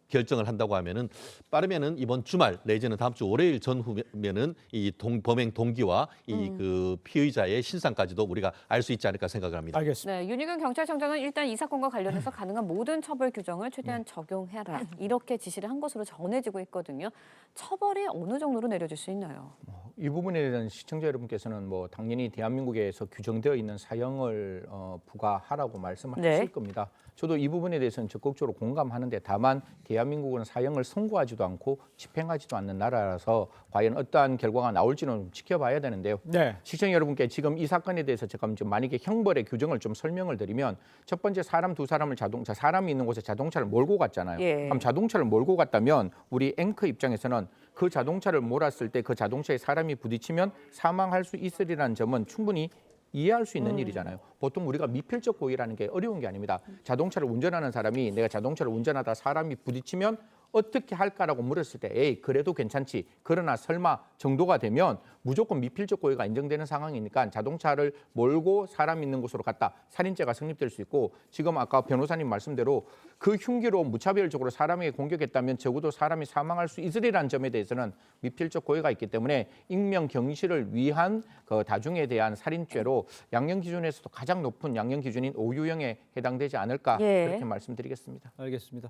[SPEAKER 11] 결정을 한다고 하면은 빠르면은 이번 주말 내지는 다음 주 월요일 전후면은 이 범행 동기와 이 피의자의 신상까지도 우리가 알 수 있지 않을까 생각을 합니다.
[SPEAKER 1] 알겠습니다.
[SPEAKER 2] 네, 윤희근 경찰청장은 일단 이 사건과 관련해서 가능한 모든 처벌 규정을 최대한 적용해라. 이렇게 지시를 한 것으로 전해지고 있거든요. 처벌이 어느 정도로 내려질 수 있나요?
[SPEAKER 10] 이 부분에 대한 시청자 여러분께서는 당연히 대한민국에서 규정되어 있는 사형을 부과하라고 말씀하실 겁니다. 저도 이 부분에 대해서는 적극적으로 공감하는데 다만 대한민국은 사형을 선고하지도 않고 집행하지도 않는 나라라서 과연 어떠한 결과가 나올지는 지켜봐야 되는데요. 시청자 여러분께 지금 이 사건에 대해서 제가 만약에 형벌의 규정을 좀 설명을 드리면 첫 번째 사람 두 사람을 사람이 있는 곳에 자동차를 몰고 갔잖아요. 그럼 자동차를 몰고 갔다면 우리 앵커 입장에서는 그 자동차를 몰았을 때 그 자동차에 사람이 부딪히면 사망할 수 있으리라는 점은 충분히 이해할 수 있는 일이잖아요. 보통 우리가 미필적 고의라는 게 어려운 게 아닙니다. 자동차를 운전하는 사람이 내가 자동차를 운전하다 사람이 부딪히면 어떻게 할까라고 물었을 때 에이 그래도 괜찮지 그러나 설마 정도가 되면 무조건 미필적 고의가 인정되는 상황이니까 자동차를 몰고 사람 있는 곳으로 갔다 살인죄가 성립될 수 있고 지금 아까 변호사님 말씀대로 그 흉기로 무차별적으로 사람에게 공격했다면 적어도 사람이 사망할 수 있으리라는 점에 대해서는 미필적 고의가 있기 때문에 익명 경시를 위한 그 다중에 대한 살인죄로 양형 기준에서도 가장 높은 양형 기준인 5유형에 해당되지 않을까 그렇게 말씀드리겠습니다.
[SPEAKER 1] 알겠습니다.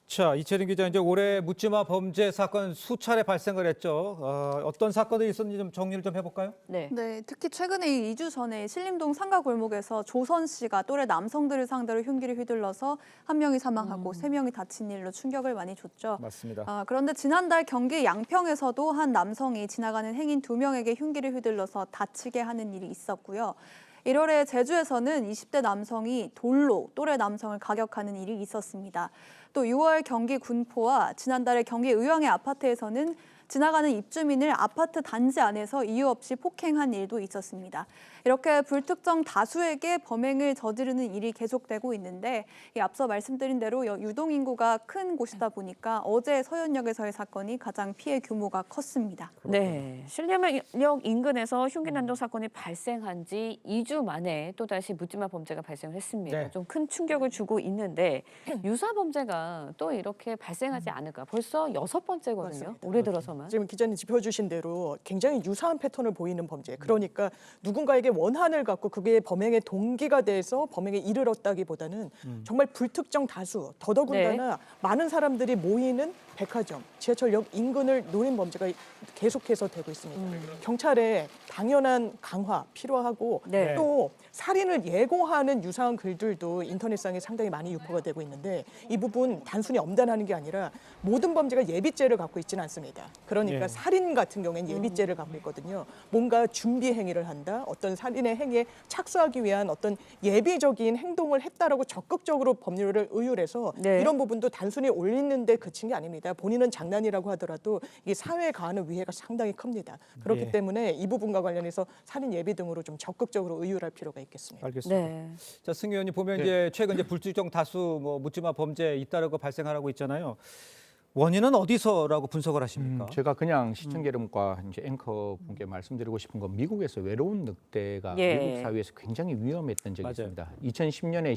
[SPEAKER 1] 자, 이채린 기자, 이제 올해 묻지마 범죄 사건 수차례 발생을 했죠. 어떤 사건들이 있었는지 좀 정리를 좀 해볼까요?
[SPEAKER 9] 네, 특히 최근에 2주 전에 신림동 상가 골목에서 조선 씨가 또래 남성들을 상대로 흉기를 휘둘러서 한 명이 사망하고 3명이 다친 일로 충격을 많이 줬죠.
[SPEAKER 1] 맞습니다.
[SPEAKER 9] 그런데 지난달 경기 양평에서도 한 남성이 지나가는 행인 2명에게 흉기를 휘둘러서 다치게 하는 일이 있었고요. 1월에 제주에서는 20대 남성이 돌로 또래 남성을 가격하는 일이 있었습니다. 또 6월 경기 군포와 지난달에 경기 의왕의 아파트에서는 지나가는 입주민을 아파트 단지 안에서 이유 없이 폭행한 일도 있었습니다. 이렇게 불특정 다수에게 범행을 저지르는 일이 계속되고 있는데 앞서 말씀드린 대로 유동 인구가 큰 곳이다 보니까 어제 서현역에서의 사건이 가장 피해 규모가 컸습니다.
[SPEAKER 2] 네, 신림역 인근에서 흉기 난동 사건이 발생한 지 2주 만에 또다시 묻지마 범죄가 발생을 했습니다.
[SPEAKER 1] 네.
[SPEAKER 2] 좀 큰 충격을 주고 있는데 유사 범죄가 또 이렇게 발생하지 않을까. 벌써 6번째거든요.
[SPEAKER 12] 맞습니다.
[SPEAKER 2] 올해 들어서만.
[SPEAKER 12] 지금 기자님 짚어주신 대로 굉장히 유사한 패턴을 보이는 범죄. 그러니까 누군가에게 원한을 갖고 그게 범행의 동기가 돼서 범행에 이르렀다기보다는 정말 불특정 다수, 더더군다나 많은 사람들이 모이는 백화점, 지하철역 인근을 노린 범죄가 계속해서 되고 있습니다. 경찰의 당연한 강화 필요하고
[SPEAKER 2] 네.
[SPEAKER 12] 또 살인을 예고하는 유사한 글들도 인터넷상에 상당히 많이 유포가 되고 있는데 이 부분 단순히 엄단하는 게 아니라 모든 범죄가 예비죄를 갖고 있지는 않습니다. 그러니까
[SPEAKER 1] 예.
[SPEAKER 12] 살인 같은 경우에는 예비죄를 갖고 있거든요. 뭔가 준비 행위를 한다, 어떤 살인의 행위에 착수하기 위한 어떤 예비적인 행동을 했다라고 적극적으로 법률을 의율해서
[SPEAKER 2] 네.
[SPEAKER 12] 이런 부분도 단순히 올리는데 그친 게 아닙니다. 본인은 장난이라고 하더라도 이 사회에 가하는 위해가 상당히 큽니다. 그렇기
[SPEAKER 1] 예.
[SPEAKER 12] 때문에 이 부분과 관련해서 살인 예비 등으로 좀 적극적으로 의율할 필요가 있겠습니다.
[SPEAKER 1] 알겠습니다.
[SPEAKER 2] 네.
[SPEAKER 1] 자, 승 의원님 보면 이제 최근 이제 불특정 다수 묻지마 범죄 잇따르고 발생하고 있잖아요. 원인은 어디서라고 분석을 하십니까?
[SPEAKER 10] 제가 그냥 시청자 여러분과 이제 앵커 분께 말씀드리고 싶은 건 미국에서 외로운 늑대가
[SPEAKER 2] 예.
[SPEAKER 10] 미국 사회에서 굉장히 위험했던 적이
[SPEAKER 1] 맞아요.
[SPEAKER 10] 있습니다. 2010년에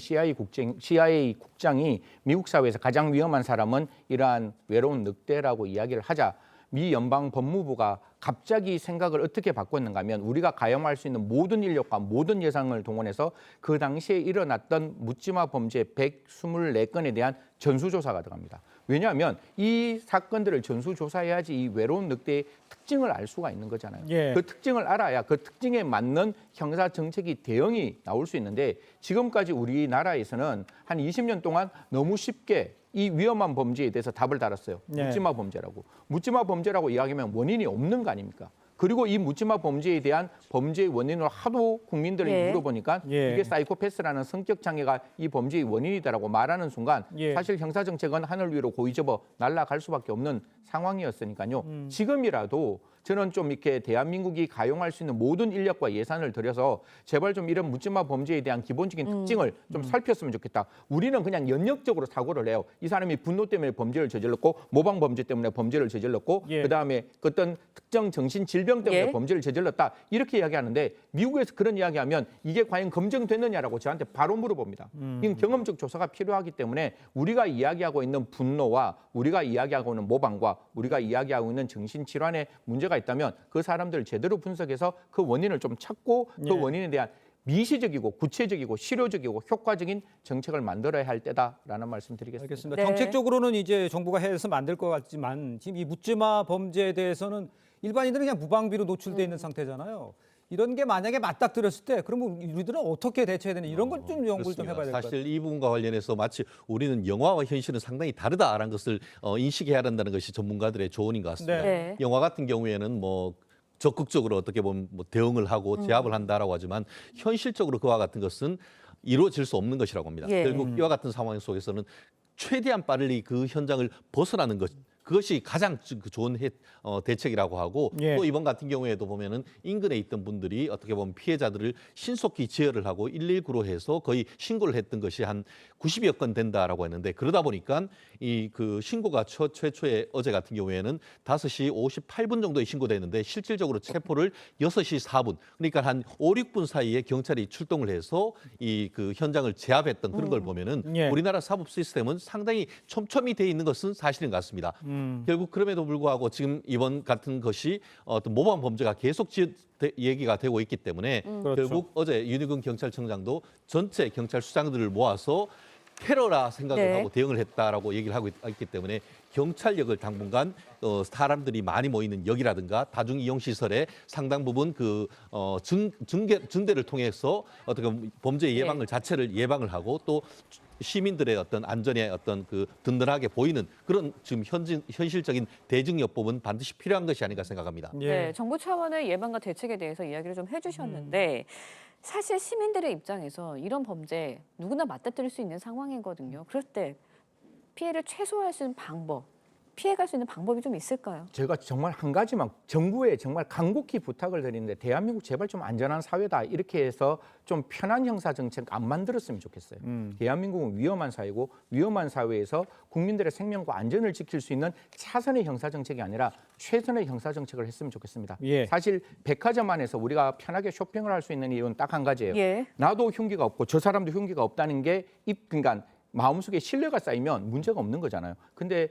[SPEAKER 10] CIA 국장이 미국 사회에서 가장 위험한 사람은 이러한 외로운 늑대라고 이야기를 하자 미 연방 법무부가 갑자기 생각을 어떻게 바꿨는가 하면 우리가 가용할 수 있는 모든 인력과 모든 예산을 동원해서 그 당시에 일어났던 묻지마 범죄 124건에 대한 전수조사가 들어갑니다. 왜냐하면 이 사건들을 전수조사해야지 이 외로운 늑대의 특징을 알 수가 있는 거잖아요.
[SPEAKER 1] 예.
[SPEAKER 10] 그 특징을 알아야 그 특징에 맞는 형사정책이 대응이 나올 수 있는데 지금까지 우리나라에서는 한 20년 동안 너무 쉽게 이 위험한 범죄에 대해서 답을 달았어요.
[SPEAKER 1] 네.
[SPEAKER 10] 묻지마 범죄라고. 묻지마 범죄라고 이야기하면 원인이 없는 거 아닙니까? 그리고 이 묻지마 범죄에 대한 범죄의 원인을 하도 국민들이
[SPEAKER 2] 예.
[SPEAKER 10] 물어보니까
[SPEAKER 1] 예.
[SPEAKER 10] 이게 사이코패스라는 성격 장애가 이 범죄의 원인이다라고 말하는 순간
[SPEAKER 1] 예.
[SPEAKER 10] 사실 형사정책은 하늘 위로 고이 접어 날아갈 수밖에 없는 상황이었으니까요. 지금이라도 저는 좀 이렇게 대한민국이 가용할 수 있는 모든 인력과 예산을 들여서 제발 좀 이런 묻지마 범죄에 대한 기본적인 특징을 좀 살폈으면 좋겠다. 우리는 그냥 연역적으로 사고를 해요. 이 사람이 분노 때문에 범죄를 저질렀고 모방 범죄 때문에 범죄를 저질렀고
[SPEAKER 1] 예.
[SPEAKER 10] 그다음에 어떤 특정 정신 질병 때문에
[SPEAKER 2] 예.
[SPEAKER 10] 범죄를 저질렀다. 이렇게 이야기하는데 미국에서 그런 이야기하면 이게 과연 검증됐느냐라고 저한테 바로 물어봅니다. 이건 경험적 조사가 필요하기 때문에 우리가 이야기하고 있는 분노와 우리가 이야기하고 있는 모방과 우리가 이야기하고 있는 정신질환의 문제가 있다면 그 사람들을 제대로 분석해서 그 원인을 좀 찾고 그
[SPEAKER 1] 예.
[SPEAKER 10] 원인에 대한 미시적이고 구체적이고 실효적이고 효과적인 정책을 만들어야 할 때다라는 말씀드리겠습니다.
[SPEAKER 1] 알겠습니다.
[SPEAKER 2] 네.
[SPEAKER 1] 정책적으로는 이제 정부가 해서 만들 것 같지만 지금 이 묻지마 범죄에 대해서는 일반인들은 그냥 무방비로 노출돼 있는 상태잖아요. 이런 게 만약에 맞닥뜨렸을 때 그러면 우리들은 어떻게 대처해야 되는 이런 걸 좀 연구를 좀
[SPEAKER 11] 그렇습니다.
[SPEAKER 1] 해봐야 될 것 같아요.
[SPEAKER 11] 사실 이 부분과 관련해서 마치 우리는 영화와 현실은 상당히 다르다라는 것을 인식해야 한다는 것이 전문가들의 조언인 것 같습니다.
[SPEAKER 2] 네.
[SPEAKER 11] 영화 같은 경우에는 뭐 적극적으로 어떻게 보면 뭐 대응을 하고 제압을 한다라고 하지만 현실적으로 그와 같은 것은 이루어질 수 없는 것이라고 합니다.
[SPEAKER 2] 예.
[SPEAKER 11] 결국 이와 같은 상황 속에서는 최대한 빨리 그 현장을 벗어나는 것. 그것이 가장 좋은 대책이라고 하고
[SPEAKER 1] 예.
[SPEAKER 11] 또 이번 같은 경우에도 보면은 인근에 있던 분들이 어떻게 보면 피해자들을 신속히 지혈을 하고 119로 해서 거의 신고를 했던 것이 한 90여 건 된다라고 했는데 그러다 보니까 이 그 신고가 최초에 어제 같은 경우에는 5시 58분 정도에 신고됐는데 실질적으로 체포를 6시 4분 그러니까 한 5, 6분 사이에 경찰이 출동을 해서 이 그 현장을 제압했던 그런 걸 보면은
[SPEAKER 1] 예.
[SPEAKER 11] 우리나라 사법 시스템은 상당히 촘촘히 돼 있는 것은 사실인 것 같습니다. 결국 그럼에도 불구하고 지금 이번 같은 것이 어떤 모방 범죄가 계속 얘기가 되고 있기 때문에
[SPEAKER 1] 그렇죠.
[SPEAKER 11] 결국 어제 윤희근 경찰청장도 전체 경찰 수장들을 모아서 테러라 생각을
[SPEAKER 2] 네.
[SPEAKER 11] 하고 대응을 했다라고 얘기를 하고 있기 때문에 경찰력을 당분간 사람들이 많이 모이는 역이라든가 다중 이용 시설의 상당 부분 그 증대를 통해서 어떻게 보면 범죄 예방을 자체를 예방을 하고 또 시민들의 어떤 안전에 어떤 그 든든하게 보이는 그런 지금 현실적인 대증요법은 반드시 필요한 것이 아닌가 생각합니다.
[SPEAKER 1] 예.
[SPEAKER 2] 네, 정부 차원의 예방과 대책에 대해서 이야기를 좀 해주셨는데 사실 시민들의 입장에서 이런 범죄 누구나 맞닥뜨릴 수 있는 상황이거든요. 그럴 때 피해를 최소화할 수 있는 방법, 피해갈 수 있는 방법이 좀 있을까요?
[SPEAKER 10] 제가 정말 한 가지만 정부에 정말 간곡히 부탁을 드리는데 대한민국 제발 좀 안전한 사회다 이렇게 해서 좀 편한 형사 정책 안 만들었으면 좋겠어요. 대한민국은 위험한 사회고 위험한 사회에서 국민들의 생명과 안전을 지킬 수 있는 차선의 형사 정책이 아니라 최선의 형사 정책을 했으면 좋겠습니다.
[SPEAKER 1] 예.
[SPEAKER 10] 사실 백화점 안에서 우리가 편하게 쇼핑을 할 수 있는 이유는 딱 한 가지예요.
[SPEAKER 2] 예.
[SPEAKER 10] 나도 흉기가 없고 저 사람도 흉기가 없다는 게 그러니까 마음속에 신뢰가 쌓이면 문제가 없는 거잖아요. 근데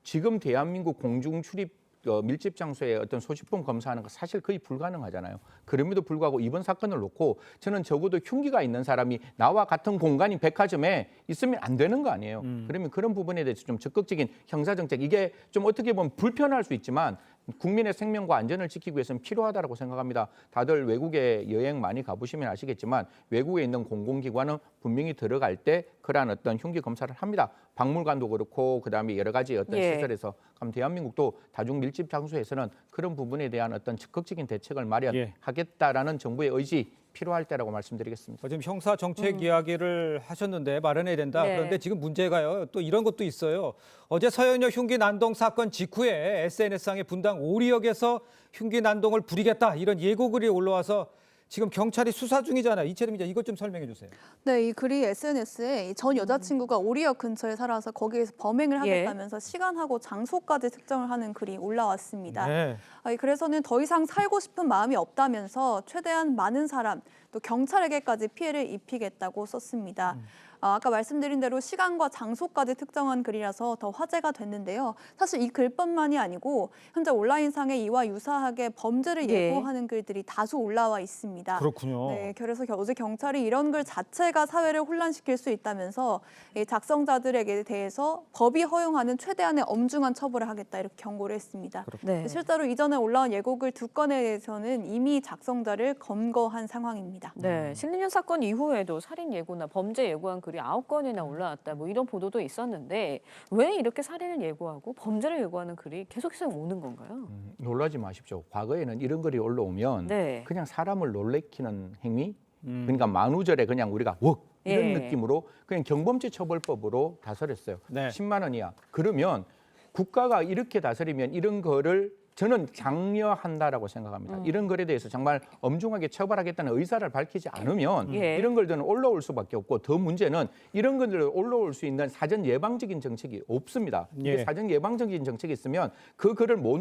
[SPEAKER 10] 지금 대한민국 공중 출입 밀집 장소에 어떤 소지품 검사하는 거 사실 거의 불가능하잖아요. 그럼에도 불구하고 이번 사건을 놓고 저는 적어도 흉기가 있는 사람이 나와 같은 공간인 백화점에 있으면 안 되는 거 아니에요. 그러면 그런 부분에 대해서 좀 적극적인 형사 정책, 이게 좀 어떻게 보면 불편할 수 있지만 국민의 생명과 안전을 지키기 위해서는 필요하다고 생각합니다. 다들 외국에 여행 많이 가보시면 아시겠지만 외국에 있는 공공기관은 분명히 들어갈 때 그러한 어떤 흉기 검사를 합니다. 박물관도 그렇고 그다음에 여러 가지 어떤
[SPEAKER 2] 예.
[SPEAKER 10] 시설에서 그럼 대한민국도 다중 밀집 장소에서는 그런 부분에 대한 어떤 적극적인 대책을 마련하겠다라는 정부의 의지 필요할 때라고 말씀드리겠습니다.
[SPEAKER 1] 지금 형사 정책 이야기를 하셨는데 마련해야 된다.
[SPEAKER 2] 네.
[SPEAKER 1] 그런데 지금 문제가요. 또 이런 것도 있어요. 어제 서현역 흉기 난동 사건 직후에 SNS상에 분당 오리역에서 흉기 난동을 부리겠다 이런 예고글이 올라와서 지금 경찰이 수사 중이잖아요. 이채림 기자, 이것 좀 설명해 주세요.
[SPEAKER 9] 네, 이 글이 SNS에 전 여자친구가 오리역 근처에 살아서 거기에서 범행을 하겠다면서 시간하고 장소까지 특정을 하는 글이 올라왔습니다.
[SPEAKER 1] 네.
[SPEAKER 9] 그래서는 더 이상 살고 싶은 마음이 없다면서 최대한 많은 사람, 또 경찰에게까지 피해를 입히겠다고 썼습니다. 아까 말씀드린 대로 시간과 장소까지 특정한 글이라서 더 화제가 됐는데요. 사실 이 글뿐만이 아니고 현재 온라인상에 이와 유사하게 범죄를 예고하는 글들이 다수 올라와 있습니다.
[SPEAKER 1] 그렇군요.
[SPEAKER 9] 네, 그래서 어제 경찰이 이런 글 자체가 사회를 혼란시킬 수 있다면서 이 작성자들에게 대해서 법이 허용하는 최대한의 엄중한 처벌을 하겠다 이렇게 경고를 했습니다.
[SPEAKER 2] 네.
[SPEAKER 9] 실제로 이전에 올라온 예고글 2건에 대해서는 이미 작성자를 검거한 상황입니다.
[SPEAKER 2] 네, 신림역 사건 이후에도 살인 예고나 범죄 예고한 글이 9건이나 올라왔다. 뭐 이런 보도도 있었는데 왜 이렇게 살인을 예고하고 범죄를 예고하는 글이 계속해서 오는 건가요?
[SPEAKER 10] 놀라지 마십시오. 과거에는 이런 글이 올라오면
[SPEAKER 2] 네.
[SPEAKER 10] 그냥 사람을 놀래키는 행위, 그러니까 만우절에 그냥 우리가 웍 이런
[SPEAKER 2] 예.
[SPEAKER 10] 느낌으로 그냥 경범죄 처벌법으로 다스렸어요.
[SPEAKER 1] 네.
[SPEAKER 10] 10만 원 이하. 그러면 국가가 이렇게 다스리면 이런 거를 저는 장려한다라고 생각합니다. 이런 글에 대해서 정말 엄중하게 처벌하겠다는 의사를 밝히지 않으면
[SPEAKER 2] 예.
[SPEAKER 10] 이런 글들은 올라올 수밖에 없고 더 문제는 이런 글들 올라올 수 있는 사전 예방적인 정책이 없습니다. 이게
[SPEAKER 1] 예.
[SPEAKER 10] 사전 예방적인 정책이 있으면 그 글을 못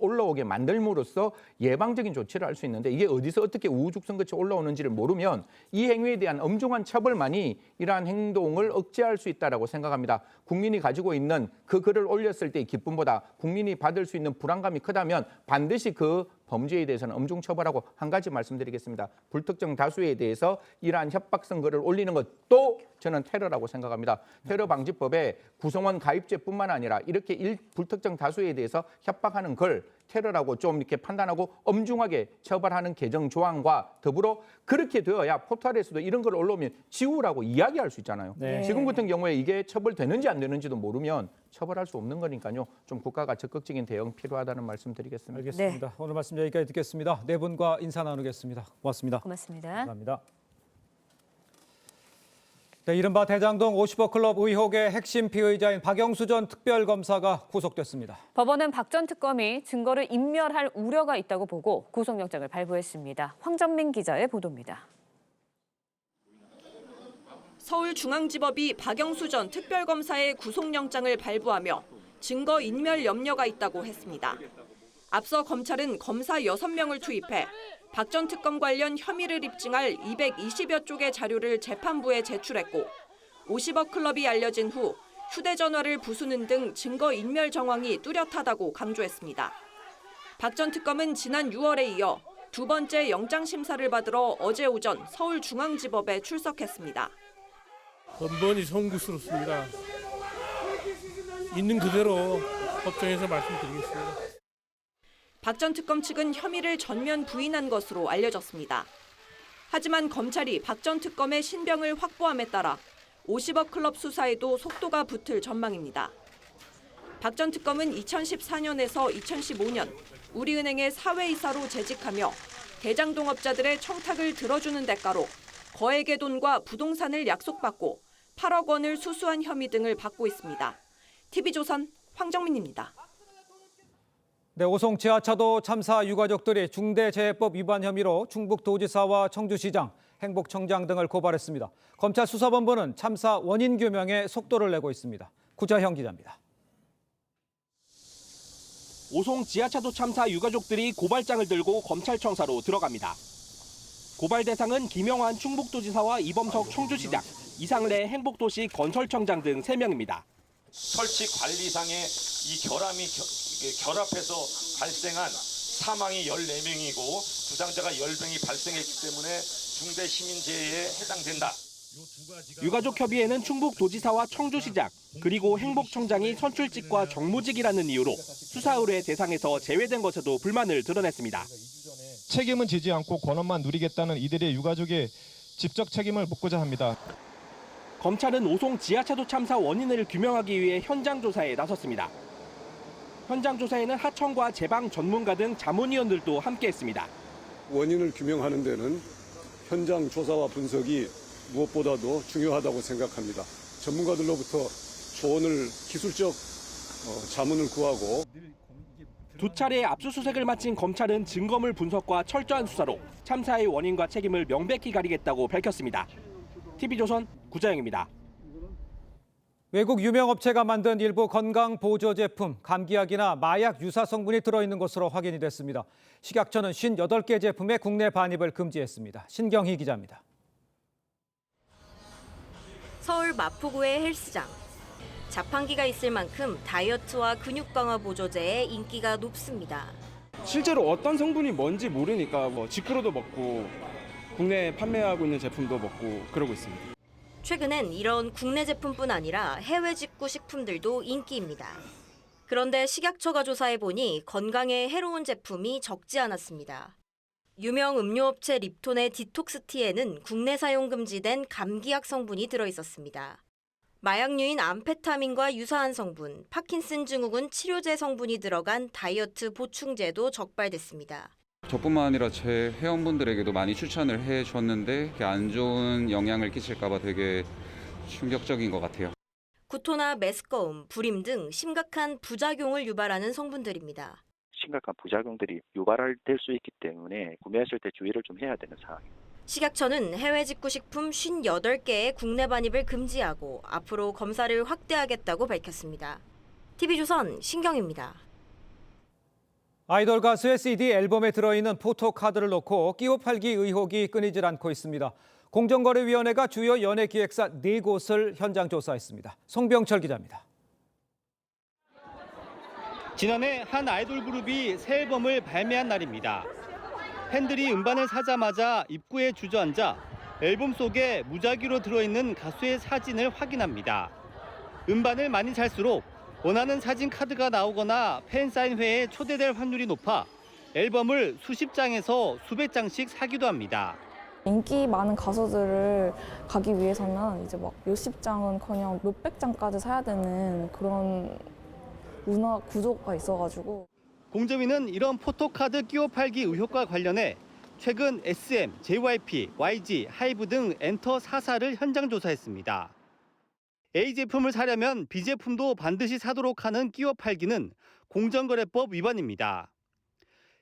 [SPEAKER 10] 올라오게 만들므로써 예방적인 조치를 할 수 있는데 이게 어디서 어떻게 우후죽순같이 올라오는지를 모르면 이 행위에 대한 엄중한 처벌만이 이러한 행동을 억제할 수 있다라고 생각합니다. 국민이 가지고 있는 그 글을 올렸을 때의 기쁨보다 국민이 받을 수 있는 불안감이 크다면 반드시 그 범죄에 대해서는 엄중 처벌하고 한 가지 말씀드리겠습니다. 불특정 다수에 대해서 이러한 협박성 글을 올리는 것도 저는 테러라고 생각합니다. 테러방지법에 구성원 가입죄뿐만 아니라 이렇게 불특정 다수에 대해서 협박하는 글 테러라고 좀 이렇게 판단하고 엄중하게 처벌하는 개정 조항과 더불어 그렇게 되어야 포털에서도 이런 걸 올라오면 지우라고 이야기할 수 있잖아요.
[SPEAKER 1] 네.
[SPEAKER 10] 지금 같은 경우에 이게 처벌되는지 안 되는지도 모르면 처벌할 수 없는 거니까요. 좀 국가가 적극적인 대응 필요하다는 말씀드리겠습니다.
[SPEAKER 1] 알겠습니다. 오늘 말씀 여기까지 듣겠습니다. 네 분과 인사 나누겠습니다. 고맙습니다.
[SPEAKER 2] 고맙습니다.
[SPEAKER 1] 감사합니다. 네, 이른바 대장동 50억클럽 의혹의 핵심 피의자인 박영수 전 특별검사가 구속됐습니다.
[SPEAKER 2] 법원은 박 전 특검이 증거를 인멸할 우려가 있다고 보고 구속영장을 발부했습니다. 황전민 기자의 보도입니다.
[SPEAKER 13] 서울중앙지법이 박영수 전 특별검사의 구속영장을 발부하며 증거 인멸 염려가 있다고 했습니다. 앞서 검찰은 검사 6명을 투입해 박 전 특검 관련 혐의를 입증할 220여 쪽의 자료를 재판부에 제출했고 50억 클럽이 알려진 후 휴대전화를 부수는 등 증거 인멸 정황이 뚜렷하다고 강조했습니다. 박 전 특검은 지난 6월에 이어 두 번째 영장 심사를 받으러 어제 오전 서울중앙지법에 출석했습니다.
[SPEAKER 14] 번번이 송구스럽습니다. 있는 그대로 법정에서 말씀드리겠습니다.
[SPEAKER 13] 박 전 특검 측은 혐의를 전면 부인한 것으로 알려졌습니다. 하지만 검찰이 박 전 특검의 신병을 확보함에 따라 50억 클럽 수사에도 속도가 붙을 전망입니다. 박 전 특검은 2014년에서 2015년 우리은행의 사회이사로 재직하며 대장동업자들의 청탁을 들어주는 대가로 거액의 돈과 부동산을 약속받고 8억 원을 수수한 혐의 등을 받고 있습니다. TV조선 황정민입니다.
[SPEAKER 1] 네, 오송 지하차도 참사 유가족들이 중대재해법 위반 혐의로 충북도지사와 청주시장, 행복청장 등을 고발했습니다. 검찰 수사본부는 참사 원인 규명에 속도를 내고 있습니다. 구자형 기자입니다.
[SPEAKER 15] 오송 지하차도 참사 유가족들이 고발장을 들고 검찰청사로 들어갑니다. 고발 대상은 김영환 충북도지사와 이범석 청주시장, 이상래 행복도시 건설청장 등 3명입니다.
[SPEAKER 16] 설치 관리상의 이 결합해서 발생한 사망이 14명이고 부상자가 10명이 발생했기 때문에 중대시민재해에 해당된다.
[SPEAKER 15] 유가족 협의회는 충북도지사와 청주시장, 그리고 행복청장이 선출직과 정무직이라는 이유로 수사 의뢰 대상에서 제외된 것에도 불만을 드러냈습니다.
[SPEAKER 17] 책임은 지지 않고 권한만 누리겠다는 이들의 유가족의 직접 책임을 묻고자 합니다.
[SPEAKER 15] 검찰은 오송 지하차도 참사 원인을 규명하기 위해 현장 조사에 나섰습니다. 현장 조사에는 하청과 제방 전문가 등 자문위원들도 함께했습니다.
[SPEAKER 18] 원인을 규명하는 데는 현장 조사와 분석이 무엇보다도 중요하다고 생각합니다. 전문가들로부터 조언을 기술적 자문을 구하고
[SPEAKER 15] 두 차례의 압수수색을 마친 검찰은 증거물 분석과 철저한 수사로 참사의 원인과 책임을 명백히 가리겠다고 밝혔습니다. TV조선 구자영입니다.
[SPEAKER 1] 외국 유명 업체가 만든 일부 건강 보조 제품, 감기약이나 마약 유사 성분이 들어있는 것으로 확인이 됐습니다. 식약처는 58개 제품의 국내 반입을 금지했습니다. 신경희 기자입니다.
[SPEAKER 19] 서울 마포구의 헬스장. 자판기가 있을 만큼 다이어트와 근육 강화 보조제의 인기가 높습니다.
[SPEAKER 20] 실제로 어떤 성분이 뭔지 모르니까 직구로도 먹고 국내에 판매하고 있는 제품도 먹고 그러고 있습니다.
[SPEAKER 19] 최근엔 이런 국내 제품뿐 아니라 해외 직구 식품들도 인기입니다. 그런데 식약처가 조사해보니 건강에 해로운 제품이 적지 않았습니다. 유명 음료업체 립톤의 디톡스티에는 국내 사용 금지된 감기약 성분이 들어있었습니다. 마약류인 암페타민과 유사한 성분, 파킨슨 증후군 치료제 성분이 들어간 다이어트 보충제도 적발됐습니다.
[SPEAKER 21] 저뿐만 아니라 제 회원분들에게도 많이 추천을 해줬는데 안 좋은 영향을 끼칠까 봐 되게 충격적인 것 같아요.
[SPEAKER 19] 구토나 메스꺼움, 불임 등 심각한 부작용을 유발하는 성분들입니다.
[SPEAKER 22] 심각한 부작용들이 유발될 수 있기 때문에 구매하실 때 주의를 좀 해야 되는 상황입니다.
[SPEAKER 19] 식약처는 해외 직구 식품 58개의 국내 반입을 금지하고 앞으로 검사를 확대하겠다고 밝혔습니다. TV조선 신경입니다.
[SPEAKER 1] 아이돌 가수의 CD 앨범에 들어있는 포토카드를 놓고 끼워 팔기 의혹이 끊이질 않고 있습니다. 공정거래위원회가 주요 연예기획사 4곳을 현장 조사했습니다. 송병철 기자입니다.
[SPEAKER 23] 지난해 한 아이돌 그룹이 새 앨범을 발매한 날입니다. 팬들이 음반을 사자마자 입구에 주저앉아 앨범 속에 무작위로 들어있는 가수의 사진을 확인합니다. 음반을 많이 살수록 원하는 사진 카드가 나오거나 팬 사인회에 초대될 확률이 높아 앨범을 수십 장에서 수백 장씩 사기도 합니다.
[SPEAKER 24] 인기 많은 가수들을 가기 위해서는 이제 막 몇십 장은커녕 몇백 장까지 사야 되는 그런 문화 구조가 있어가지고.
[SPEAKER 23] 공정위는 이런 포토카드 끼워 팔기 의혹과 관련해 최근 SM, JYP, YG, 하이브 등 엔터 4사를 현장 조사했습니다. A 제품을 사려면 B 제품도 반드시 사도록 하는 끼워 팔기는 공정거래법 위반입니다.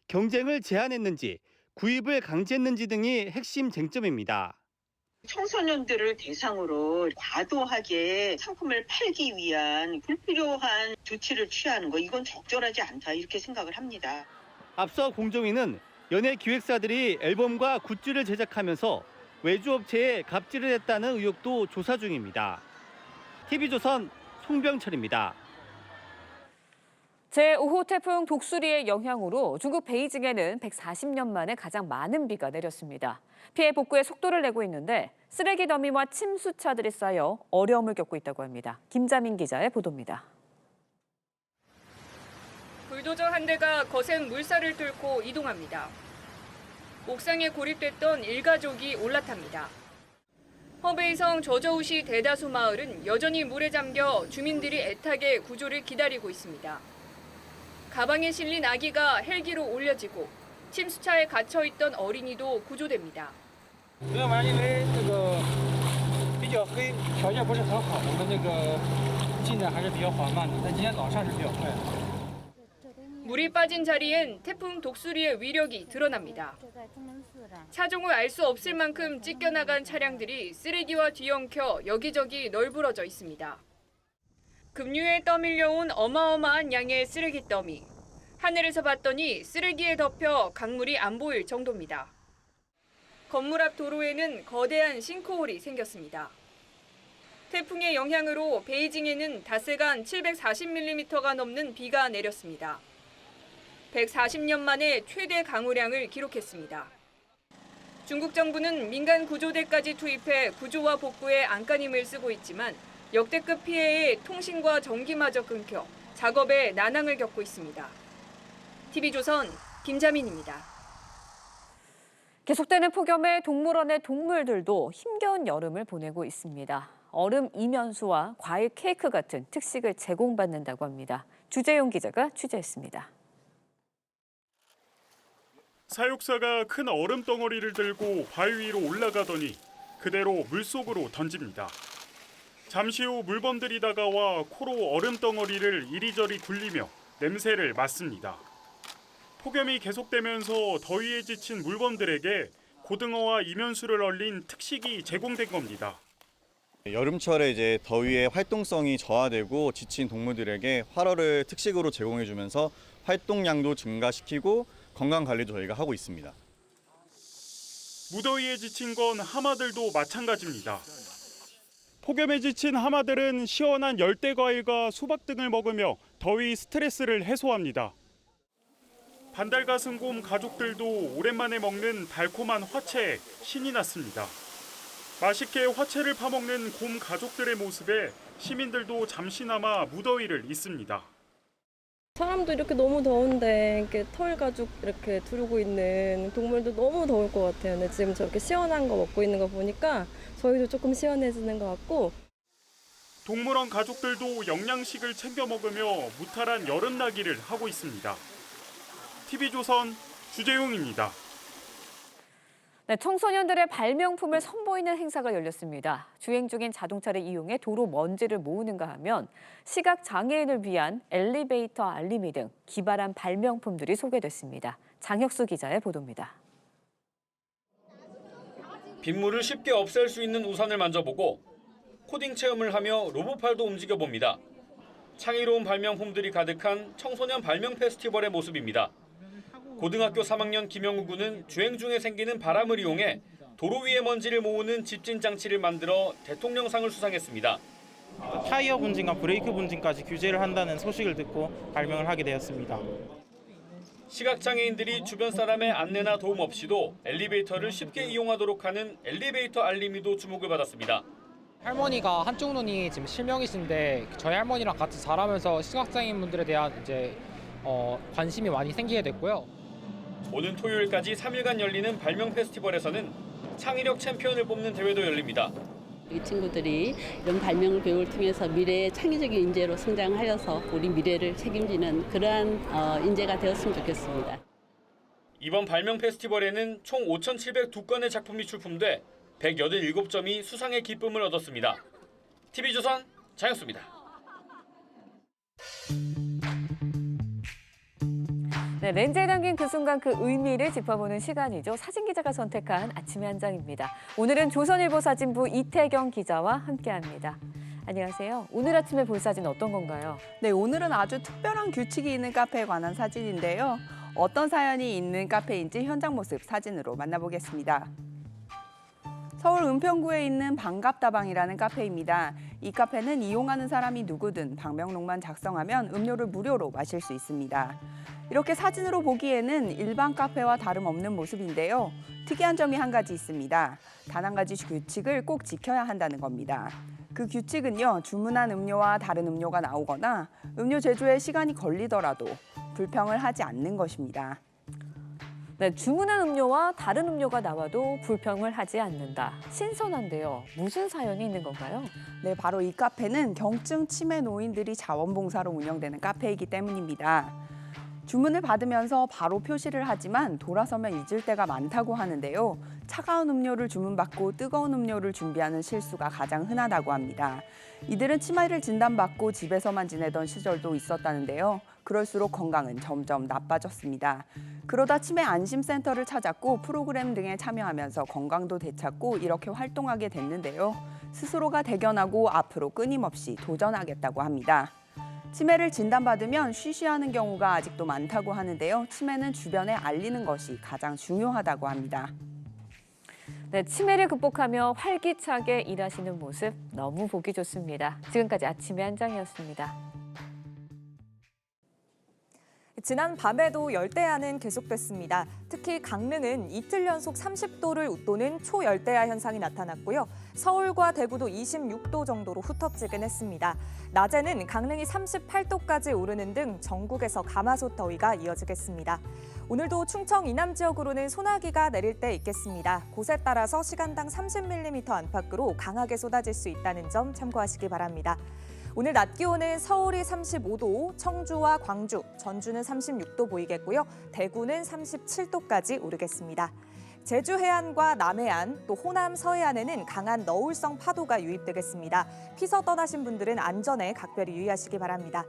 [SPEAKER 23] 경쟁을 제한했는지, 구입을 강제했는지 등이 핵심 쟁점입니다.
[SPEAKER 25] 청소년들을 대상으로 과도하게 상품을 팔기 위한 불필요한 조치를 취하는 거 이건 적절하지 않다 이렇게 생각을 합니다.
[SPEAKER 23] 앞서 공정위는 연예 기획사들이 앨범과 굿즈를 제작하면서 외주업체에 갑질을 했다는 의혹도 조사 중입니다. TV조선 송병철입니다.
[SPEAKER 2] 제5호 태풍 독수리의 영향으로 중국 베이징에는 140년 만에 가장 많은 비가 내렸습니다. 피해 복구에 속도를 내고 있는데 쓰레기 더미와 침수차들이 쌓여 어려움을 겪고 있다고 합니다. 김자민 기자의 보도입니다.
[SPEAKER 26] 불도저 한 대가 거센 물살을 뚫고 이동합니다. 옥상에 고립됐던 일가족이 올라탑니다. 허베이성 저저우시 대다수 마을은 여전히 물에 잠겨 주민들이 애타게 구조를 기다리고 있습니다. 가방에 실린 아기가 헬기로 올려지고 침수차에 갇혀 있던 어린이도 구조됩니다.
[SPEAKER 3] 昨天晚上因为这个比较黑，条件不是很好，我们那个进展还是比较缓慢的。但今天早上是比较快的。
[SPEAKER 26] 물이 빠진 자리엔 태풍 독수리의 위력이 드러납니다. 차종을 알 수 없을 만큼 찢겨나간 차량들이 쓰레기와 뒤엉켜 여기저기 널브러져 있습니다. 급류에 떠밀려온 어마어마한 양의 쓰레기 더미. 하늘에서 봤더니 쓰레기에 덮여 강물이 안 보일 정도입니다. 건물 앞 도로에는 거대한 싱크홀이 생겼습니다. 태풍의 영향으로 베이징에는 닷새간 740mm가 넘는 비가 내렸습니다. 140년 만에 최대 강우량을 기록했습니다. 중국 정부는 민간 구조대까지 투입해 구조와 복구에 안간힘을 쓰고 있지만 역대급 피해에 통신과 전기마저 끊겨 작업에 난항을 겪고 있습니다. TV조선 김자민입니다.
[SPEAKER 2] 계속되는 폭염에 동물원의 동물들도 힘겨운 여름을 보내고 있습니다. 얼음 이면수와 과일 케이크 같은 특식을 제공받는다고 합니다. 주재용 기자가 취재했습니다.
[SPEAKER 4] 사육사가 큰 얼음 덩어리를 들고 바위 위로 올라가더니 그대로 물속으로 던집니다. 잠시 후 물범들이 다가와 코로 얼음 덩어리를 이리저리 굴리며 냄새를 맡습니다. 폭염이 계속되면서 더위에 지친 물범들에게 고등어와 이면수를 얼린 특식이 제공된 겁니다.
[SPEAKER 5] 여름철에 이제 더위에 활동성이 저하되고 지친 동물들에게 활어를 특식으로 제공해주면서 활동량도 증가시키고 건강 관리도 저희가 하고 있습니다.
[SPEAKER 4] 무더위에 지친 건 하마들도 마찬가지입니다. 폭염에 지친 하마들은 시원한 열대 과일과 수박 등을 먹으며 더위 스트레스를 해소합니다. 반달가슴곰 가족들도 오랜만에 먹는 달콤한 화채에 신이 났습니다. 맛있게 화채를 파먹는 곰 가족들의 모습에 시민들도 잠시나마 무더위를 잊습니다.
[SPEAKER 6] 사람도 이렇게 너무 더운데 이렇게 털 가죽 이렇게 두르고 있는 동물도 너무 더울 것 같아요. 근데 지금 저렇게 시원한 거 먹고 있는 거 보니까 저희도 조금 시원해지는 것 같고.
[SPEAKER 4] 동물원 가족들도 영양식을 챙겨 먹으며 무탈한 여름나기를 하고 있습니다. TV조선 주재용입니다.
[SPEAKER 2] 네, 청소년들의 발명품을 선보이는 행사가 열렸습니다. 주행 중인 자동차를 이용해 도로 먼지를 모으는가 하면 시각 장애인을 위한 엘리베이터 알림이 등 기발한 발명품들이 소개됐습니다. 장혁수 기자의 보도입니다.
[SPEAKER 7] 빗물을 쉽게 없앨 수 있는 우산을 만져보고 코딩 체험을 하며 로봇팔도 움직여봅니다. 창의로운 발명품들이 가득한 청소년 발명 페스티벌의 모습입니다. 고등학교 3학년 김영우 군은 주행 중에 생기는 바람을 이용해 도로 위의 먼지를 모으는 집진 장치를 만들어 대통령상을 수상했습니다.
[SPEAKER 8] 타이어 분진과 브레이크 분진까지 규제를 한다는 소식을 듣고 발명을 하게 되었습니다.
[SPEAKER 7] 시각장애인들이 주변 사람의 안내나 도움 없이도 엘리베이터를 쉽게 이용하도록 하는 엘리베이터 알림이도 주목을 받았습니다.
[SPEAKER 27] 할머니가 한쪽 눈이 지금 실명이신데 저희 할머니랑 같이 자라면서 시각장애인분들에 대한 관심이 많이 생기게 됐고요.
[SPEAKER 7] 오는 토요일까지 3일간 열리는 발명 페스티벌에서는 창의력 챔피언을 뽑는 대회도 열립니다.
[SPEAKER 28] 이 친구들이 이런 발명을 배움을 통해서 미래의 창의적인 인재로 성장하여서 우리 미래를 책임지는 그러한 인재가 되었으면 좋겠습니다.
[SPEAKER 7] 이번 발명 페스티벌에는 총 5,702건의 작품이 출품돼 187점이 수상의 기쁨을 얻었습니다. TV조선 장혁수입니다.
[SPEAKER 2] 네, 렌즈에 담긴 그 순간 그 의미를 짚어보는 시간이죠. 사진기자가 선택한 아침의 한 장입니다. 오늘은 조선일보 사진부 이태경 기자와 함께합니다. 안녕하세요. 오늘 아침에 볼 사진 어떤 건가요?
[SPEAKER 29] 네, 오늘은 아주 특별한 규칙이 있는 카페에 관한 사진인데요. 어떤 사연이 있는 카페인지 현장 모습 사진으로 만나보겠습니다. 서울 은평구에 있는 반갑다방이라는 카페입니다. 이 카페는 이용하는 사람이 누구든 방명록만 작성하면 음료를 무료로 마실 수 있습니다. 이렇게 사진으로 보기에는 일반 카페와 다름없는 모습인데요. 특이한 점이 한 가지 있습니다. 단 한 가지 규칙을 꼭 지켜야 한다는 겁니다. 그 규칙은요, 주문한 음료와 다른 음료가 나오거나 음료 제조에 시간이 걸리더라도 불평을 하지 않는 것입니다.
[SPEAKER 2] 네, 주문한 음료와 다른 음료가 나와도 불평을 하지 않는다. 신선한데요. 무슨 사연이 있는 건가요?
[SPEAKER 29] 네, 바로 이 카페는 경증 치매 노인들이 자원봉사로 운영되는 카페이기 때문입니다. 주문을 받으면서 바로 표시를 하지만 돌아서면 잊을 때가 많다고 하는데요. 차가운 음료를 주문받고 뜨거운 음료를 준비하는 실수가 가장 흔하다고 합니다. 이들은 치매를 진단받고 집에서만 지내던 시절도 있었다는데요. 그럴수록 건강은 점점 나빠졌습니다. 그러다 치매 안심센터를 찾았고 프로그램 등에 참여하면서 건강도 되찾고 이렇게 활동하게 됐는데요. 스스로가 대견하고 앞으로 끊임없이 도전하겠다고 합니다. 치매를 진단받으면 쉬쉬하는 경우가 아직도 많다고 하는데요. 치매는 주변에 알리는 것이 가장 중요하다고 합니다.
[SPEAKER 2] 네, 치매를 극복하며 활기차게 일하시는 모습 너무 보기 좋습니다. 지금까지 아침의 한장이었습니다.
[SPEAKER 9] 지난 밤에도 열대야는 계속됐습니다. 특히 강릉은 이틀 연속 30도를 웃도는 초열대야 현상이 나타났고요. 서울과 대구도 26도 정도로 후텁지근했습니다. 낮에는 강릉이 38도까지 오르는 등 전국에서 가마솥 더위가 이어지겠습니다. 오늘도 충청 이남 지역으로는 소나기가 내릴 때 있겠습니다. 곳에 따라서 시간당 30mm 안팎으로 강하게 쏟아질 수 있다는 점 참고하시기 바랍니다. 오늘 낮 기온은 서울이 35도, 청주와 광주, 전주는 36도 보이겠고요. 대구는 37도까지 오르겠습니다. 제주 해안과 남해안, 또 호남 서해안에는 강한 너울성 파도가 유입되겠습니다. 피서 떠나신 분들은 안전에 각별히 유의하시기 바랍니다.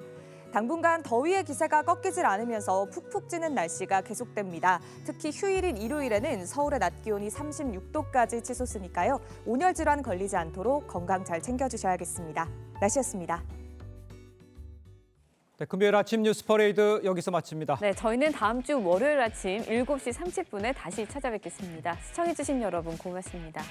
[SPEAKER 9] 당분간 더위의 기세가 꺾이질 않으면서 푹푹 찌는 날씨가 계속됩니다. 특히 휴일인 일요일에는 서울의 낮 기온이 36도까지 치솟으니까요. 온열 질환 걸리지 않도록 건강 잘 챙겨주셔야겠습니다. 날씨였습니다.
[SPEAKER 1] 네, 금요일 아침 뉴스 퍼레이드 여기서 마칩니다.
[SPEAKER 2] 네, 저희는 다음 주 월요일 아침 7시 30분에 다시 찾아뵙겠습니다. 시청해주신 여러분 고맙습니다.